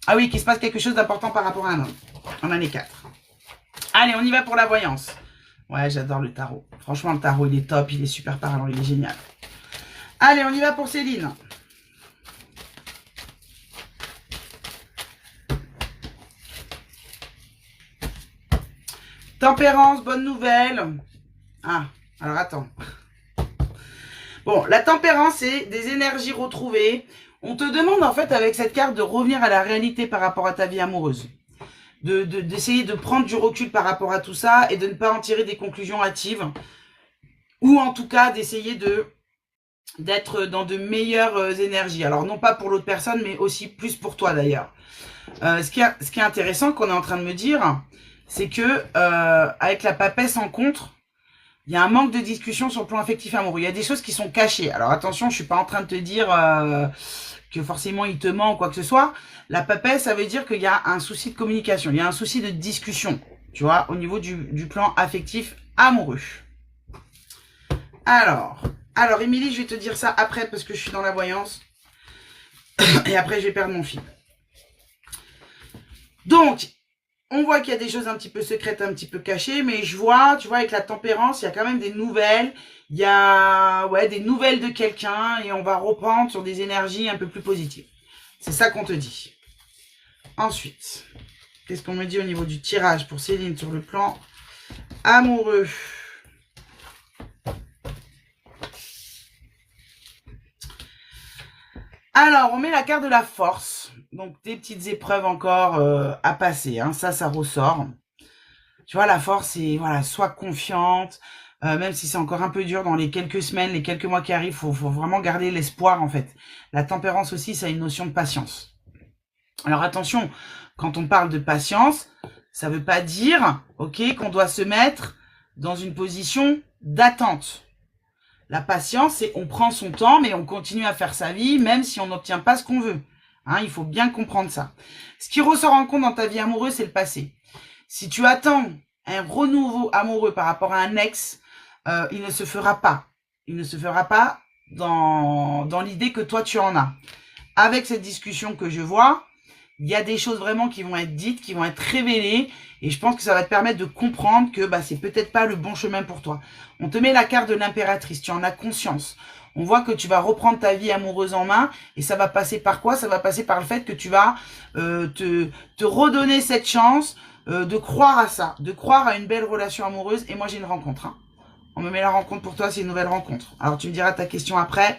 Ah oui, qu'il se passe quelque chose d'important par rapport à un homme. En année 4. Allez, on y va pour la voyance. Ouais, j'adore le tarot. Franchement, le tarot, il est top, il est super parlant, il est génial. Allez, on y va pour Céline. Tempérance, bonne nouvelle. Ah, alors attends. Bon, la tempérance, c'est des énergies retrouvées. On te demande en fait avec cette carte de revenir à la réalité par rapport à ta vie amoureuse. D'essayer de prendre du recul par rapport à tout ça et de ne pas en tirer des conclusions hâtives. Ou en tout cas d'essayer d'être dans de meilleures énergies. Alors non pas pour l'autre personne, mais aussi plus pour toi d'ailleurs. Ce qui est intéressant qu'on est en train de me dire, c'est que avec la papesse en contre, il y a un manque de discussion sur le plan affectif amoureux. Il y a des choses qui sont cachées. Alors attention, je suis pas en train de te dire que forcément il te ment ou quoi que ce soit. La papesse, ça veut dire qu'il y a un souci de communication, il y a un souci de discussion, tu vois, au niveau du plan affectif amoureux. Alors, Émilie, je vais te dire ça après parce que je suis dans la voyance. Et après, je vais perdre mon fil. Donc, on voit qu'il y a des choses un petit peu secrètes, un petit peu cachées, mais je vois, tu vois, avec la tempérance, il y a quand même des nouvelles. Il y a des nouvelles de quelqu'un et on va reprendre sur des énergies un peu plus positives. C'est ça qu'on te dit. Ensuite, qu'est-ce qu'on me dit au niveau du tirage pour Céline sur le plan amoureux? Alors, on met la carte de la force. Donc, des petites épreuves encore à passer. Hein. Ça ressort. Tu vois, la force, c'est, voilà, sois confiante. Même si c'est encore un peu dur dans les quelques semaines, les quelques mois qui arrivent, faut vraiment garder l'espoir, en fait. La tempérance aussi, ça a une notion de patience. Alors, attention, quand on parle de patience, ça veut pas dire, ok, qu'on doit se mettre dans une position d'attente. La patience, c'est on prend son temps, mais on continue à faire sa vie, même si on n'obtient pas ce qu'on veut. Hein, il faut bien comprendre ça. Ce qui ressort en compte dans ta vie amoureuse, c'est le passé. Si tu attends un renouveau amoureux par rapport à un ex, il ne se fera pas. Il ne se fera pas dans l'idée que toi, tu en as. Avec cette discussion que je vois, il y a des choses vraiment qui vont être dites, qui vont être révélées. Et je pense que ça va te permettre de comprendre que c'est peut-être pas le bon chemin pour toi. On te met la carte de l'impératrice, tu en as conscience. On voit que tu vas reprendre ta vie amoureuse en main. Et ça va passer par quoi? Ça va passer par le fait que tu vas te redonner cette chance de croire à ça, de croire à une belle relation amoureuse. Et moi, j'ai une rencontre. Hein. On me met la rencontre pour toi, c'est une nouvelle rencontre. Alors, tu me diras ta question après.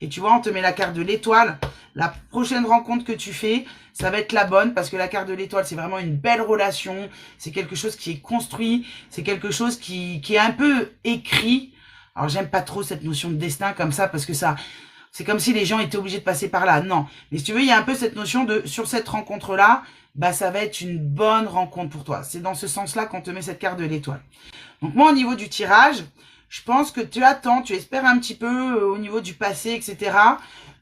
Et tu vois, on te met la carte de l'étoile. La prochaine rencontre que tu fais, ça va être la bonne parce que la carte de l'étoile, c'est vraiment une belle relation. C'est quelque chose qui est construit. C'est quelque chose qui est un peu écrit. Alors, j'aime pas trop cette notion de destin comme ça parce que ça, c'est comme si les gens étaient obligés de passer par là. Non. Mais si tu veux, il y a un peu cette notion de, sur cette rencontre-là, ça va être une bonne rencontre pour toi. C'est dans ce sens-là qu'on te met cette carte de l'étoile. Donc, moi, au niveau du tirage, je pense que tu attends, tu espères un petit peu au niveau du passé, etc.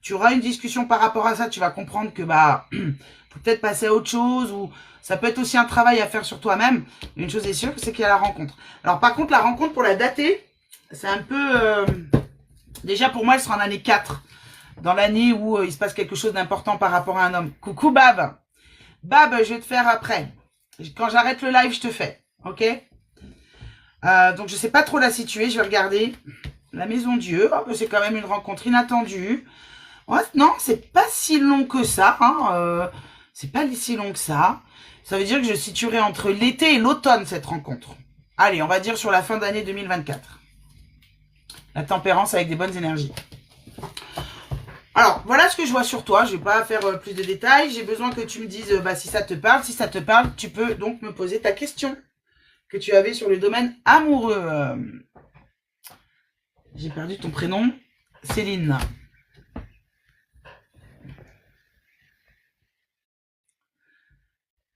Tu auras une discussion par rapport à ça. Tu vas comprendre que faut peut-être passer à autre chose ou ça peut être aussi un travail à faire sur toi-même. Une chose est sûre, c'est qu'il y a la rencontre. Alors par contre, la rencontre pour la dater, c'est un peu... déjà pour moi, elle sera en année 4. Dans l'année où il se passe quelque chose d'important par rapport à un homme. Coucou Bab. Bab, je vais te faire après. Quand j'arrête le live, je te fais. Ok ? Donc je sais pas trop la situer, je vais regarder. La maison Dieu, c'est quand même une rencontre inattendue. Ouais, non, c'est pas si long que ça. Hein, c'est pas si long que ça. Ça veut dire que je situerai entre l'été et l'automne cette rencontre. Allez, on va dire sur la fin d'année 2024. La tempérance avec des bonnes énergies. Alors, voilà ce que je vois sur toi. Je vais pas faire plus de détails. J'ai besoin que tu me dises si ça te parle. Si ça te parle, tu peux donc me poser ta question que tu avais sur le domaine amoureux. J'ai perdu ton prénom. Céline.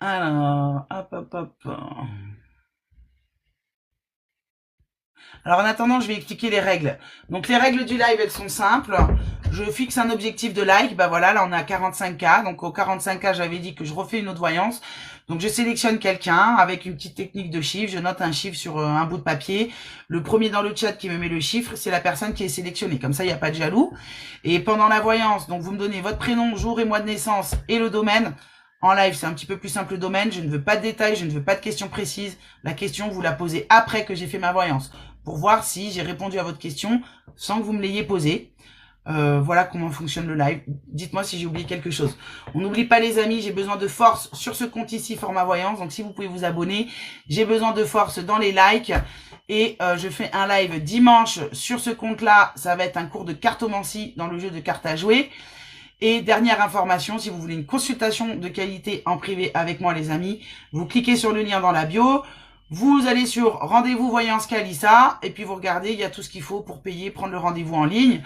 Alors, hop, hop, hop. Alors en attendant, je vais expliquer les règles. Donc les règles du live, elles sont simples. Je fixe un objectif de like. Bah voilà, là on est à 45K. Donc au 45K, j'avais dit que je refais une autre voyance. Donc je sélectionne quelqu'un avec une petite technique de chiffre. Je note un chiffre sur un bout de papier. Le premier dans le chat qui me met le chiffre, c'est la personne qui est sélectionnée. Comme ça, il n'y a pas de jaloux. Et pendant la voyance, donc vous me donnez votre prénom, jour et mois de naissance et le domaine. En live, c'est un petit peu plus simple le domaine. Je ne veux pas de détails, je ne veux pas de questions précises. La question, vous la posez après que j'ai fait ma voyance, pour voir si j'ai répondu à votre question sans que vous me l'ayez posée. Voilà comment fonctionne le live. Dites-moi si j'ai oublié quelque chose. On n'oublie pas les amis, j'ai besoin de force sur ce compte ici, Format Voyance. Donc si vous pouvez vous abonner, j'ai besoin de force dans les likes. Et je fais un live dimanche sur ce compte-là. Ça va être un cours de cartomancie dans le jeu de cartes à jouer. Et dernière information, si vous voulez une consultation de qualité en privé avec moi les amis, vous cliquez sur le lien dans la bio. Vous allez sur Rendez-vous Voyance Kalissa et puis vous regardez, il y a tout ce qu'il faut pour payer, prendre le rendez-vous en ligne.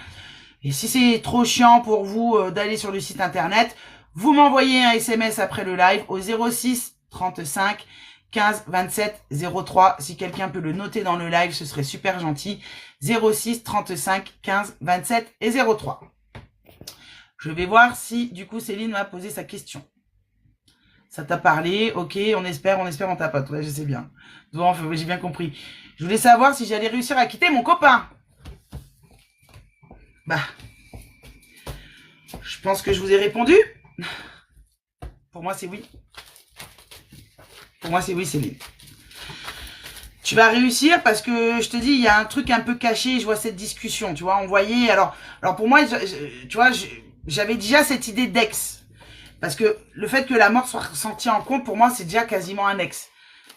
Et si c'est trop chiant pour vous d'aller sur le site internet, vous m'envoyez un SMS après le live au 06 35 15 27 03. Si quelqu'un peut le noter dans le live, ce serait super gentil. 06 35 15 27 et 03. Je vais voir si du coup Céline m'a posé sa question. Ça t'a parlé, ok, on espère, on tapote. Ouais, je sais bien. Bon, j'ai bien compris. Je voulais savoir si j'allais réussir à quitter mon copain. Bah, je pense que je vous ai répondu. Pour moi, c'est oui. Pour moi, c'est oui, Céline. Tu vas réussir parce que je te dis, il y a un truc un peu caché. Je vois cette discussion, tu vois. On voyait. Alors pour moi, tu vois, j'avais déjà cette idée d'ex. Parce que le fait que la mort soit ressentie en compte, pour moi, c'est déjà quasiment un ex.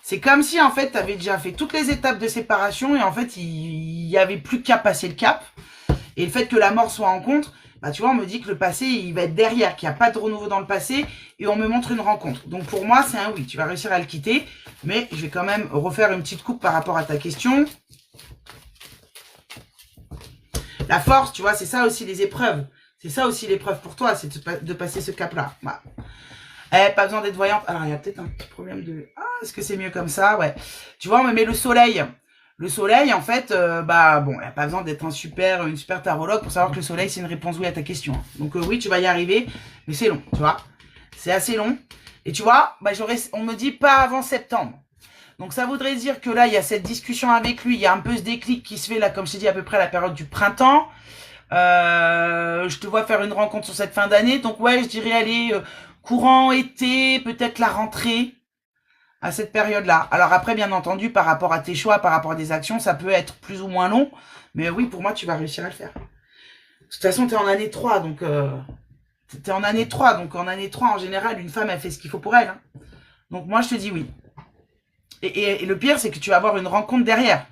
C'est comme si, en fait, tu avais déjà fait toutes les étapes de séparation et en fait, il y avait plus qu'à passer le cap. Et le fait que la mort soit en compte, bah, tu vois, on me dit que le passé, il va être derrière, qu'il n'y a pas de renouveau dans le passé et on me montre une rencontre. Donc, pour moi, c'est un oui. Tu vas réussir à le quitter, mais je vais quand même refaire une petite coupe par rapport à ta question. La force, tu vois, c'est ça aussi les épreuves. C'est ça aussi l'épreuve pour toi, c'est de passer ce cap-là. Voilà. Pas besoin d'être voyante. Alors, il y a peut-être un petit problème de... Ah, est-ce que c'est mieux comme ça? Ouais. Tu vois, on me met le soleil. Le soleil, en fait, bah, bon, il n'y a pas besoin d'être une super tarologue pour savoir que le soleil, c'est une réponse oui à ta question. Donc, oui, tu vas y arriver, mais c'est long, tu vois. C'est assez long. Et tu vois, bah, on me dit pas avant septembre. Donc, ça voudrait dire que là, il y a cette discussion avec lui. Il y a un peu ce déclic qui se fait là, comme je t'ai dit, à peu près à la période du printemps. Je te vois faire une rencontre sur cette fin d'année. Donc, ouais, je dirais, allez, courant été, peut-être la rentrée à cette période-là. Alors après, bien entendu, par rapport à tes choix, par rapport à des actions, ça peut être plus ou moins long. Mais oui, pour moi, tu vas réussir à le faire. De toute façon, t'es en année 3, donc... t'es en année 3, donc en année 3, en général, une femme, elle fait ce qu'il faut pour elle. Hein. Donc moi, je te dis oui. Et le pire, c'est que tu vas avoir une rencontre derrière.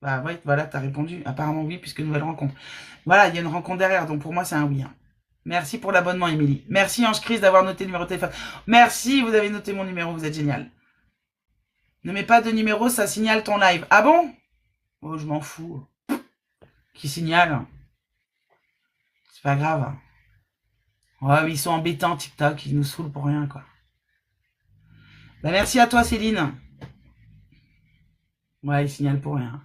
Bah ouais, voilà, t'as répondu. Apparemment oui, puisque nouvelle rencontre. Voilà, il y a une rencontre derrière, donc pour moi, c'est un oui. Hein. Merci pour l'abonnement, Émilie. Merci, Ange Chris, d'avoir noté le numéro de téléphone. Merci, vous avez noté mon numéro, vous êtes génial. Ne mets pas de numéro, ça signale ton live. Ah bon? Oh, je m'en fous. Qui signale? C'est pas grave. Ouais, mais ils sont embêtants, TikTok, ils nous saoulent pour rien, quoi. Bah, merci à toi, Céline. Ouais, ils signalent pour rien.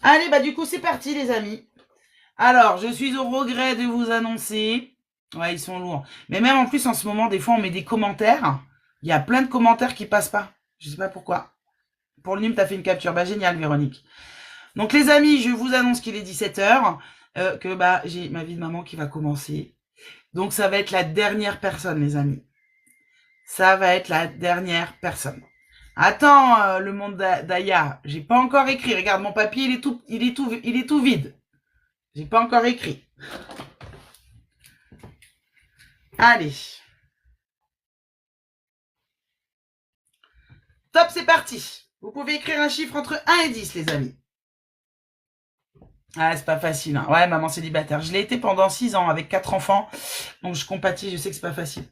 Allez, bah, du coup, c'est parti, les amis. Alors, je suis au regret de vous annoncer. Ouais, ils sont lourds. Mais même en plus, en ce moment, des fois, on met des commentaires. Il y a plein de commentaires qui passent pas. Je sais pas pourquoi. Pour le NUM, t'as fait une capture. Bah, génial, Véronique. Donc, les amis, je vous annonce qu'il est 17h. Que, bah, j'ai ma vie de maman qui va commencer. Donc, ça va être la dernière personne, les amis. Ça va être la dernière personne. Attends, le monde d'Aya. J'ai pas encore écrit. Regarde, mon papier, il est tout vide. J'ai pas encore écrit. Allez. Top, c'est parti. Vous pouvez écrire un chiffre entre 1 et 10, les amis. Ah, c'est pas facile. Hein. Ouais, maman célibataire. Je l'ai été pendant 6 ans avec 4 enfants. Donc, je compatis, je sais que c'est pas facile.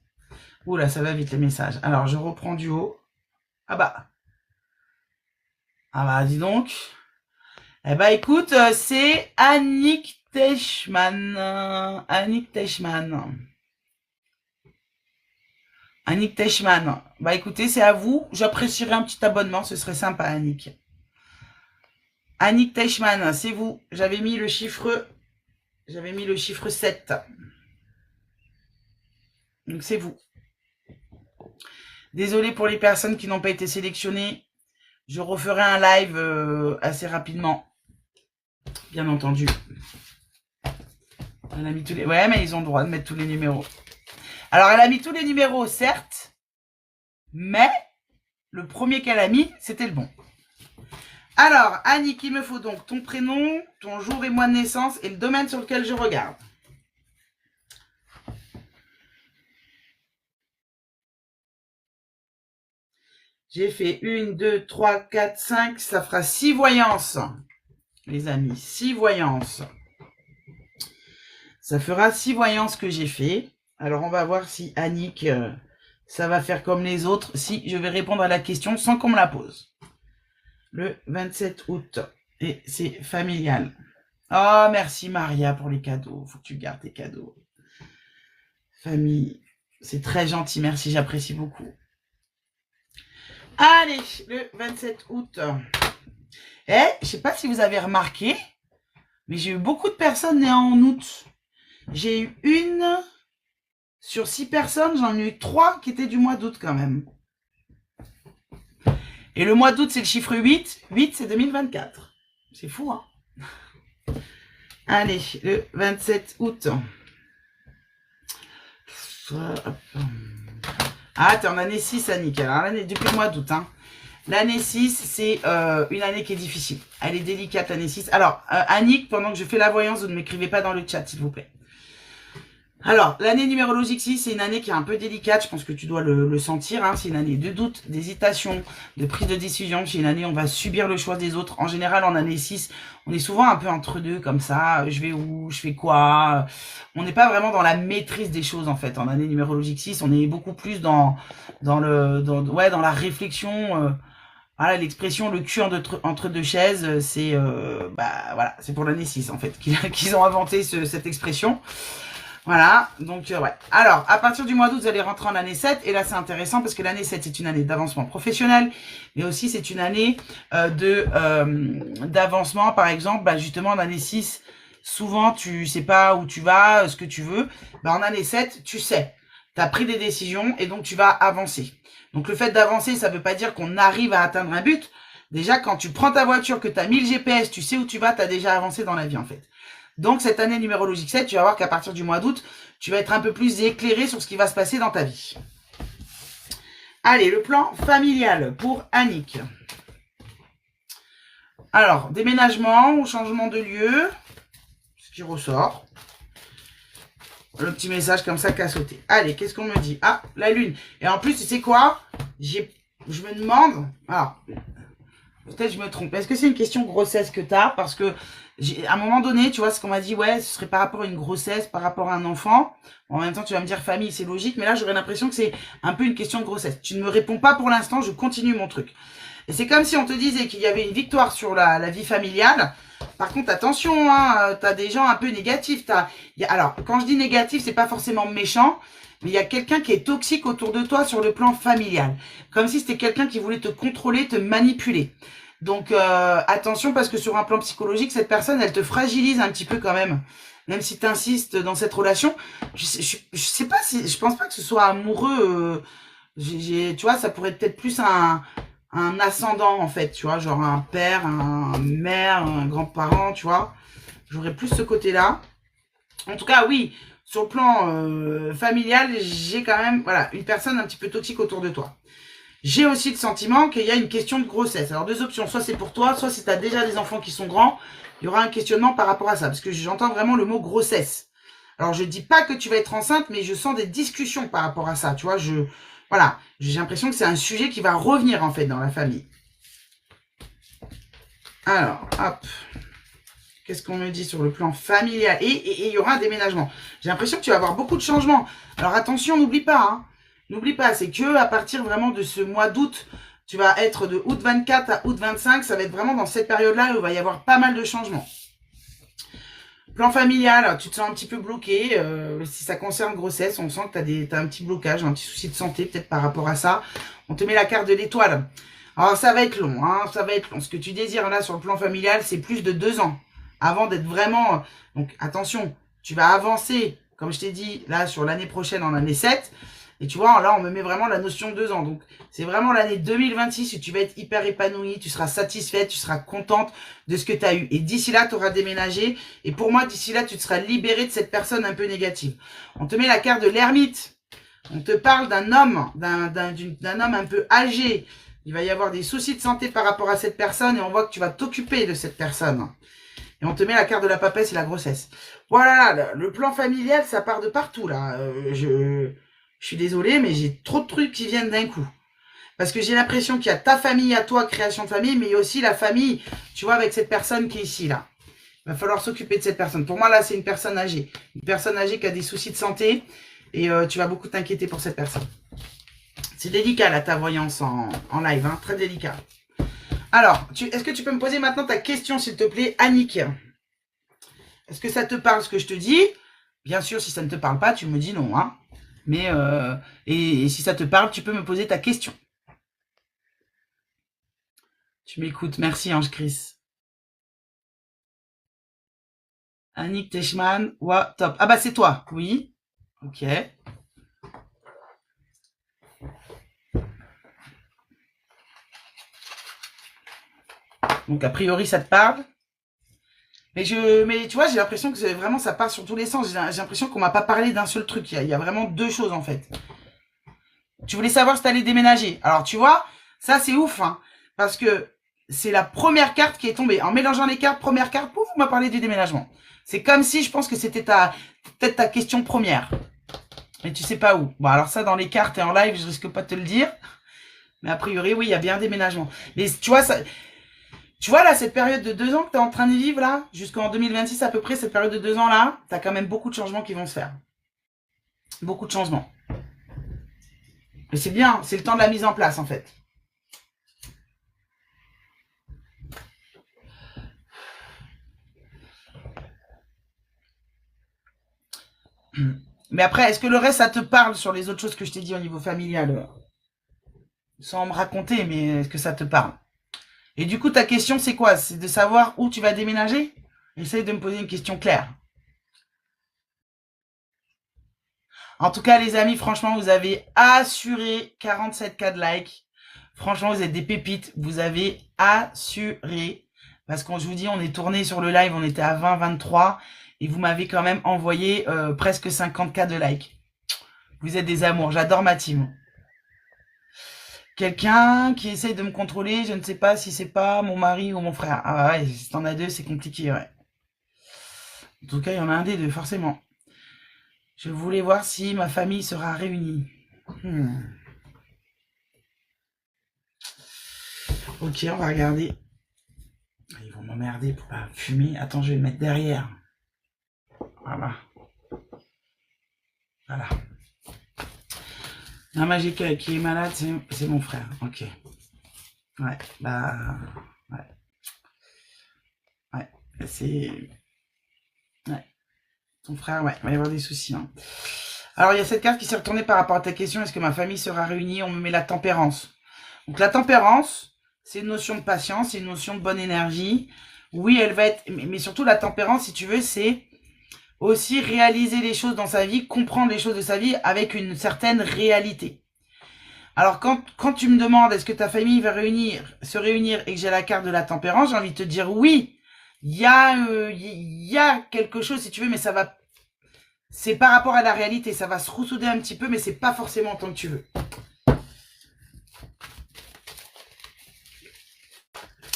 Oula, ça va vite, les messages. Alors, je reprends du haut. Ah bah. Ah bah, dis donc. Eh bah, écoute, c'est Annick Teichmann. Annick Teichmann. Annick Teichmann. Bah écoutez, c'est à vous. J'apprécierais un petit abonnement, ce serait sympa, Annick. Annick Teichmann, c'est vous. J'avais mis le chiffre 7. Donc c'est vous. Désolé pour les personnes qui n'ont pas été sélectionnées. Je referai un live assez rapidement. Bien entendu. Elle a mis tous les... Ouais, mais ils ont le droit de mettre tous les numéros. Alors, elle a mis tous les numéros, certes. Mais le premier qu'elle a mis, c'était le bon. Alors, Annick, il me faut donc ton prénom, ton jour et mois de naissance et le domaine sur lequel je regarde. J'ai fait 1, 2, 3, 4, 5. Ça fera 6 voyances. Les amis, 6 voyances. Ça fera 6 voyances que j'ai fait. Alors, on va voir si Annick, ça va faire comme les autres. Si je vais répondre à la question sans qu'on me la pose. Le 27 août. Et c'est familial. Oh, merci Maria pour les cadeaux. Faut que tu gardes tes cadeaux. Famille. C'est très gentil. Merci, j'apprécie beaucoup. Allez, le 27 août. Je sais pas si vous avez remarqué, mais j'ai eu beaucoup de personnes nées en août. J'ai eu 1 sur 6 personnes, j'en ai eu 3 qui étaient du mois d'août quand même. Et le mois d'août, c'est le chiffre 8. 8, c'est 2024. C'est fou, hein? Allez, le 27 août. Ah, t'es en année 6, Annick. Alors, depuis le mois d'août, hein. L'année 6, c'est une année qui est difficile. Elle est délicate, l'année 6. Alors, Annick, pendant que je fais la voyance, vous ne m'écrivez pas dans le chat, s'il vous plaît. Alors, l'année numérologique 6, c'est une année qui est un peu délicate. Je pense que tu dois le sentir. Hein. C'est une année de doute, d'hésitation, de prise de décision. C'est une année où on va subir le choix des autres. En général, en année 6, on est souvent un peu entre deux, comme ça. Je vais où? Je fais quoi? On n'est pas vraiment dans la maîtrise des choses, en fait. En année numérologique 6, on est beaucoup plus dans la réflexion. Voilà, l'expression le cul entre deux chaises, c'est voilà, c'est pour l'année 6, en fait, qu'ils ont inventé cette expression. Voilà, donc ouais. Alors, à partir du mois d'août, vous allez rentrer en année 7. Et là, c'est intéressant parce que l'année 7, c'est une année d'avancement professionnel. Mais aussi, c'est une année d'avancement. Par exemple, justement, en année 6, souvent, tu sais pas où tu vas, ce que tu veux. En année 7, tu sais. Tu as pris des décisions et donc tu vas avancer. Donc, le fait d'avancer, ça veut pas dire qu'on arrive à atteindre un but. Déjà, quand tu prends ta voiture, que tu as mis le GPS, tu sais où tu vas, tu as déjà avancé dans la vie, en fait. Donc, cette année numérologique 7, tu vas voir qu'à partir du mois d'août, tu vas être un peu plus éclairé sur ce qui va se passer dans ta vie. Allez, le plan familial pour Annick. Alors, déménagement ou changement de lieu, ce qui ressort. Le petit message comme ça qui a sauté. Allez, qu'est-ce qu'on me dit? Ah, la lune. Et en plus, tu sais quoi? Je me demande... Alors, peut-être je me trompe. Est-ce que c'est une question grossesse que tu as? Parce que à un moment donné, tu vois, ce qu'on m'a dit, ouais, ce serait par rapport à une grossesse, par rapport à un enfant. En même temps, tu vas me dire famille, c'est logique. Mais là, j'aurais l'impression que c'est un peu une question de grossesse. Tu ne me réponds pas pour l'instant, je continue mon truc. Et c'est comme si on te disait qu'il y avait une victoire sur la vie familiale. Par contre, attention, hein, tu as des gens un peu négatifs. Alors, quand je dis négatif, c'est pas forcément méchant. Mais il y a quelqu'un qui est toxique autour de toi sur le plan familial. Comme si c'était quelqu'un qui voulait te contrôler, te manipuler. Donc, attention, parce que sur un plan psychologique, cette personne, elle te fragilise un petit peu quand même. Même si tu insistes dans cette relation. Je sais pas si... Je pense pas que ce soit amoureux. Tu vois, ça pourrait peut-être plus un ascendant, en fait. Tu vois, genre un père, un mère, un grand-parent, tu vois. J'aurais plus ce côté-là. En tout cas, oui, sur le plan familial, j'ai quand même, voilà, une personne un petit peu toxique autour de toi. J'ai aussi le sentiment qu'il y a une question de grossesse. Alors, 2 options. Soit c'est pour toi, soit si tu as déjà des enfants qui sont grands, il y aura un questionnement par rapport à ça. Parce que j'entends vraiment le mot grossesse. Alors, je dis pas que tu vas être enceinte, mais je sens des discussions par rapport à ça. Tu vois, voilà. J'ai l'impression que c'est un sujet qui va revenir, en fait, dans la famille. Alors, hop. Qu'est-ce qu'on me dit sur le plan familial? Et il y aura un déménagement. J'ai l'impression que tu vas avoir beaucoup de changements. Alors, attention, n'oublie pas, hein. N'oublie pas, c'est que à partir vraiment de ce mois d'août, tu vas être de août 24 à août 25, ça va être vraiment dans cette période-là où il va y avoir pas mal de changements. Plan familial, tu te sens un petit peu bloqué. Si ça concerne grossesse, on sent que t'as un petit blocage, un petit souci de santé peut-être par rapport à ça. On te met la carte de l'étoile. Alors ça va être long, hein, ça va être long. Ce que tu désires là sur le plan familial, c'est plus de 2 ans avant d'être vraiment... Donc attention, tu vas avancer, comme je t'ai dit, là sur l'année prochaine, en année 7. Et tu vois, là on me met vraiment la notion de 2 ans. Donc c'est vraiment l'année 2026 où tu vas être hyper épanouie, tu seras satisfaite, tu seras contente de ce que tu as eu. Et d'ici là, tu auras déménagé. Et pour moi, d'ici là, tu te seras libérée de cette personne un peu négative. On te met la carte de l'ermite. On te parle d'un homme, d'un homme un peu âgé. Il va y avoir des soucis de santé par rapport à cette personne et on voit que tu vas t'occuper de cette personne. Et on te met la carte de la papesse et la grossesse. Voilà, le plan familial, ça part de partout là. Je suis désolée, mais j'ai trop de trucs qui viennent d'un coup. Parce que j'ai l'impression qu'il y a ta famille à toi, création de famille, mais il y a aussi la famille, tu vois, avec cette personne qui est ici là. Il va falloir s'occuper de cette personne. Pour moi, là, c'est une personne âgée. Une personne âgée qui a des soucis de santé et tu vas beaucoup t'inquiéter pour cette personne. C'est délicat, là, ta voyance en live, hein, très délicat. Alors, est-ce que tu peux me poser maintenant ta question, s'il te plaît, Annick? Est-ce que ça te parle, ce que je te dis? Bien sûr, si ça ne te parle pas, tu me dis non, hein. Mais, et si ça te parle, tu peux me poser ta question. Tu m'écoutes, merci, Ange Chris. Annick Teichmann, ouais, top. Ah bah, c'est toi, oui. Ok. Donc, a priori, ça te parle. Mais tu vois, j'ai l'impression que vraiment, ça part sur tous les sens. J'ai l'impression qu'on m'a pas parlé d'un seul truc. Il y a vraiment 2 choses, en fait. Tu voulais savoir si t'allais déménager. Alors, tu vois, ça, c'est ouf, hein. Parce que c'est la première carte qui est tombée. En mélangeant les cartes, première carte, pouf, on m'a parlé du déménagement. C'est comme si, je pense que c'était peut-être ta question première. Mais tu sais pas où. Bon, alors ça, dans les cartes et en live, je risque pas de te le dire. Mais a priori, oui, il y a bien un déménagement. Mais tu vois, ça... Tu vois, là, cette période de 2 ans que tu es en train de vivre, là, jusqu'en 2026 à peu près, cette période de 2 ans, là, tu as quand même beaucoup de changements qui vont se faire. Beaucoup de changements. Mais c'est bien, c'est le temps de la mise en place, en fait. Mais après, est-ce que le reste, ça te parle sur les autres choses que je t'ai dit au niveau familial? Sans me raconter, mais est-ce que ça te parle? Et du coup, ta question, c'est quoi? C'est de savoir où tu vas déménager? Essaye de me poser une question claire. En tout cas, les amis, franchement, vous avez assuré 47K de likes. Franchement, vous êtes des pépites. Vous avez assuré. Parce qu'on, je vous dis, on est tourné sur le live, on était à 20, 23. Et vous m'avez quand même envoyé presque 50K de likes. Vous êtes des amours. J'adore ma team. Quelqu'un qui essaye de me contrôler, je ne sais pas si c'est pas mon mari ou mon frère. Ah ouais, si t'en as 2, c'est compliqué, ouais. En tout cas, il y en a un des 2, forcément. Je voulais voir si ma famille sera réunie. Ok, on va regarder. Ils vont m'emmerder pour pas fumer. Attends, je vais le mettre derrière. Voilà. Voilà. La magique qui est malade, c'est mon frère. Ok. Ouais, bah... Ouais. Ouais, c'est... Ouais. Ton frère, ouais, il va y avoir des soucis. Hein. Alors, il y a cette carte qui s'est retournée par rapport à ta question. Est-ce que ma famille sera réunie? On me met la tempérance. Donc, la tempérance, c'est une notion de patience, c'est une notion de bonne énergie. Oui, elle va être... Mais surtout, la tempérance, si tu veux, c'est aussi réaliser les choses dans sa vie, comprendre les choses de sa vie avec une certaine réalité. Alors, quand tu me demandes est-ce que ta famille va se réunir et que j'ai la carte de la tempérance, j'ai envie de te dire oui. Il y a quelque chose, si tu veux, mais ça va... C'est par rapport à la réalité. Ça va se ressouder un petit peu, mais c'est pas forcément tant que tu veux.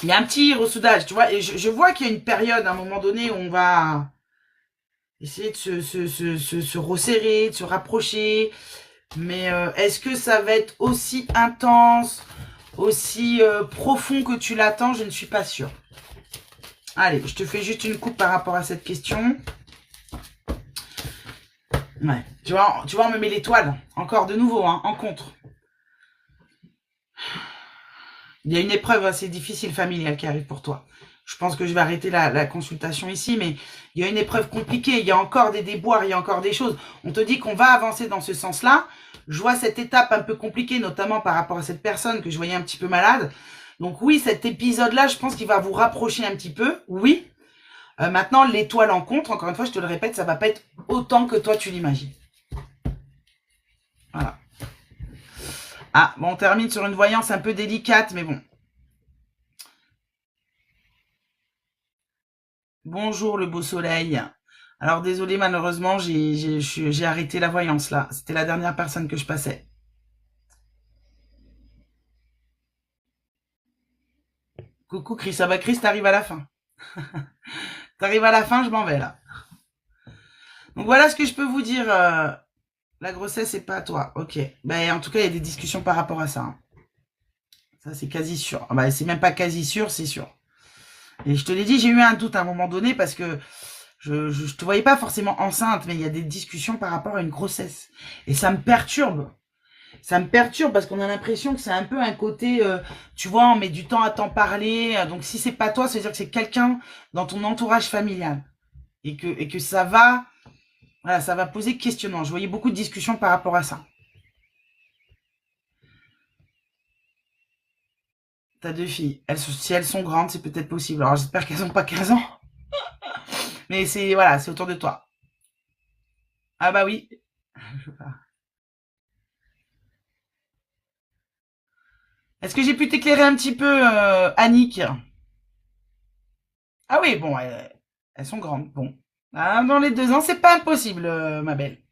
Il y a un petit ressoudage, tu vois. Et je vois qu'il y a une période, à un moment donné, où on va essayer de se resserrer, de se rapprocher. Mais est-ce que ça va être aussi intense, aussi profond que tu l'attends? Je ne suis pas sûre. Allez, je te fais juste une coupe par rapport à cette question. Ouais, tu vois, on me met l'étoile. Encore de nouveau, hein, en contre. Il y a une épreuve assez difficile familiale qui arrive pour toi. je pense que je vais arrêter la consultation ici, mais il y a une épreuve compliquée, il y a encore des déboires, il y a encore des choses. On te dit qu'on va avancer dans ce sens-là. Je vois cette étape un peu compliquée, notamment par rapport à cette personne que je voyais un petit peu malade. Donc oui, cet épisode-là, je pense qu'il va vous rapprocher un petit peu, oui. Maintenant, l'étoile en contre, encore une fois, je te le répète, ça va pas être autant que toi tu l'imagines. Voilà. Ah, bon, on termine sur une voyance un peu délicate, mais bon. Bonjour le beau soleil. Alors désolé, malheureusement, j'ai arrêté la voyance là. C'était la dernière personne que je passais. Coucou Chris. Ah bah Chris, t'arrives à la fin. T'arrives à la fin, je m'en vais là. Donc voilà ce que je peux vous dire. La grossesse, c'est pas à toi. Ok. Ben, en tout cas, il y a des discussions par rapport à ça. Hein. Ça, c'est quasi sûr. Ah bah, c'est même pas quasi sûr, c'est sûr. Et je te l'ai dit, j'ai eu un doute à un moment donné parce que je te voyais pas forcément enceinte, mais il y a des discussions par rapport à une grossesse. Et ça me perturbe. Ça me perturbe parce qu'on a l'impression que c'est un peu un côté, tu vois, on met du temps à t'en parler. Donc si c'est pas toi, ça veut dire que c'est quelqu'un dans ton entourage familial. Et que ça va, voilà, ça va poser questionnement. Je voyais beaucoup de discussions par rapport à ça. T'as deux filles. Si elles sont grandes, c'est peut-être possible. Alors j'espère qu'elles n'ont pas 15 ans. Mais c'est, voilà, c'est autour de toi. Ah bah oui. Est-ce que j'ai pu t'éclairer un petit peu, Annick? Ah oui, bon, elles sont grandes. Bon. Ah, dans les 2 ans, c'est pas impossible, ma belle.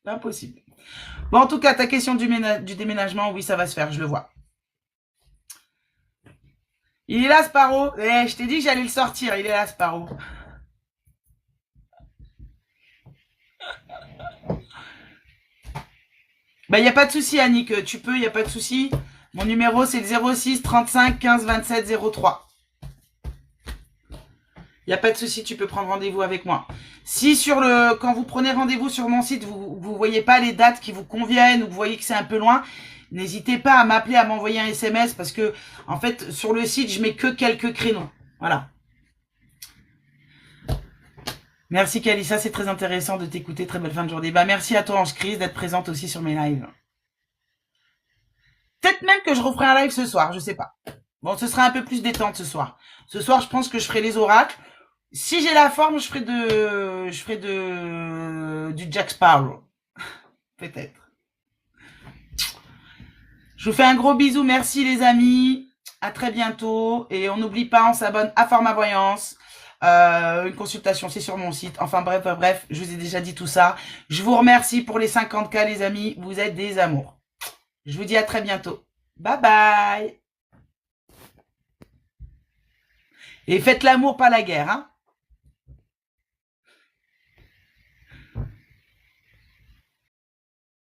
Pas impossible. Bon, en tout cas, ta question du déménagement, oui, ça va se faire, je le vois. Il est là, Sparrow. Je t'ai dit que j'allais le sortir. Il est là, Sparrow. Bah, il n'y a pas de souci, Annick. Tu peux, il n'y a pas de souci. Mon numéro, c'est le 06 35 15 27 03. Il n'y a pas de souci, tu peux prendre rendez-vous avec moi. Si quand vous prenez rendez-vous sur mon site, vous voyez pas les dates qui vous conviennent ou vous voyez que c'est un peu loin, n'hésitez pas à m'appeler, à m'envoyer un SMS parce que, en fait, sur le site, je mets que quelques créneaux. Voilà. Merci Kalissa, c'est très intéressant de t'écouter. Très belle fin de journée. Bah, merci à toi, Ange Chris, d'être présente aussi sur mes lives. Peut-être même que je referai un live ce soir, je sais pas. Bon, ce sera un peu plus détente ce soir. Ce soir, je pense que je ferai les oracles. Si j'ai la forme, je ferai du Jack Sparrow. Peut-être. Je vous fais un gros bisou. Merci les amis. À très bientôt. Et on n'oublie pas, on s'abonne à Format Voyance. Une consultation, c'est sur mon site. Enfin bref, je vous ai déjà dit tout ça. Je vous remercie pour les 50K les amis. Vous êtes des amours. Je vous dis à très bientôt. Bye bye. Et faites l'amour, pas la guerre, hein.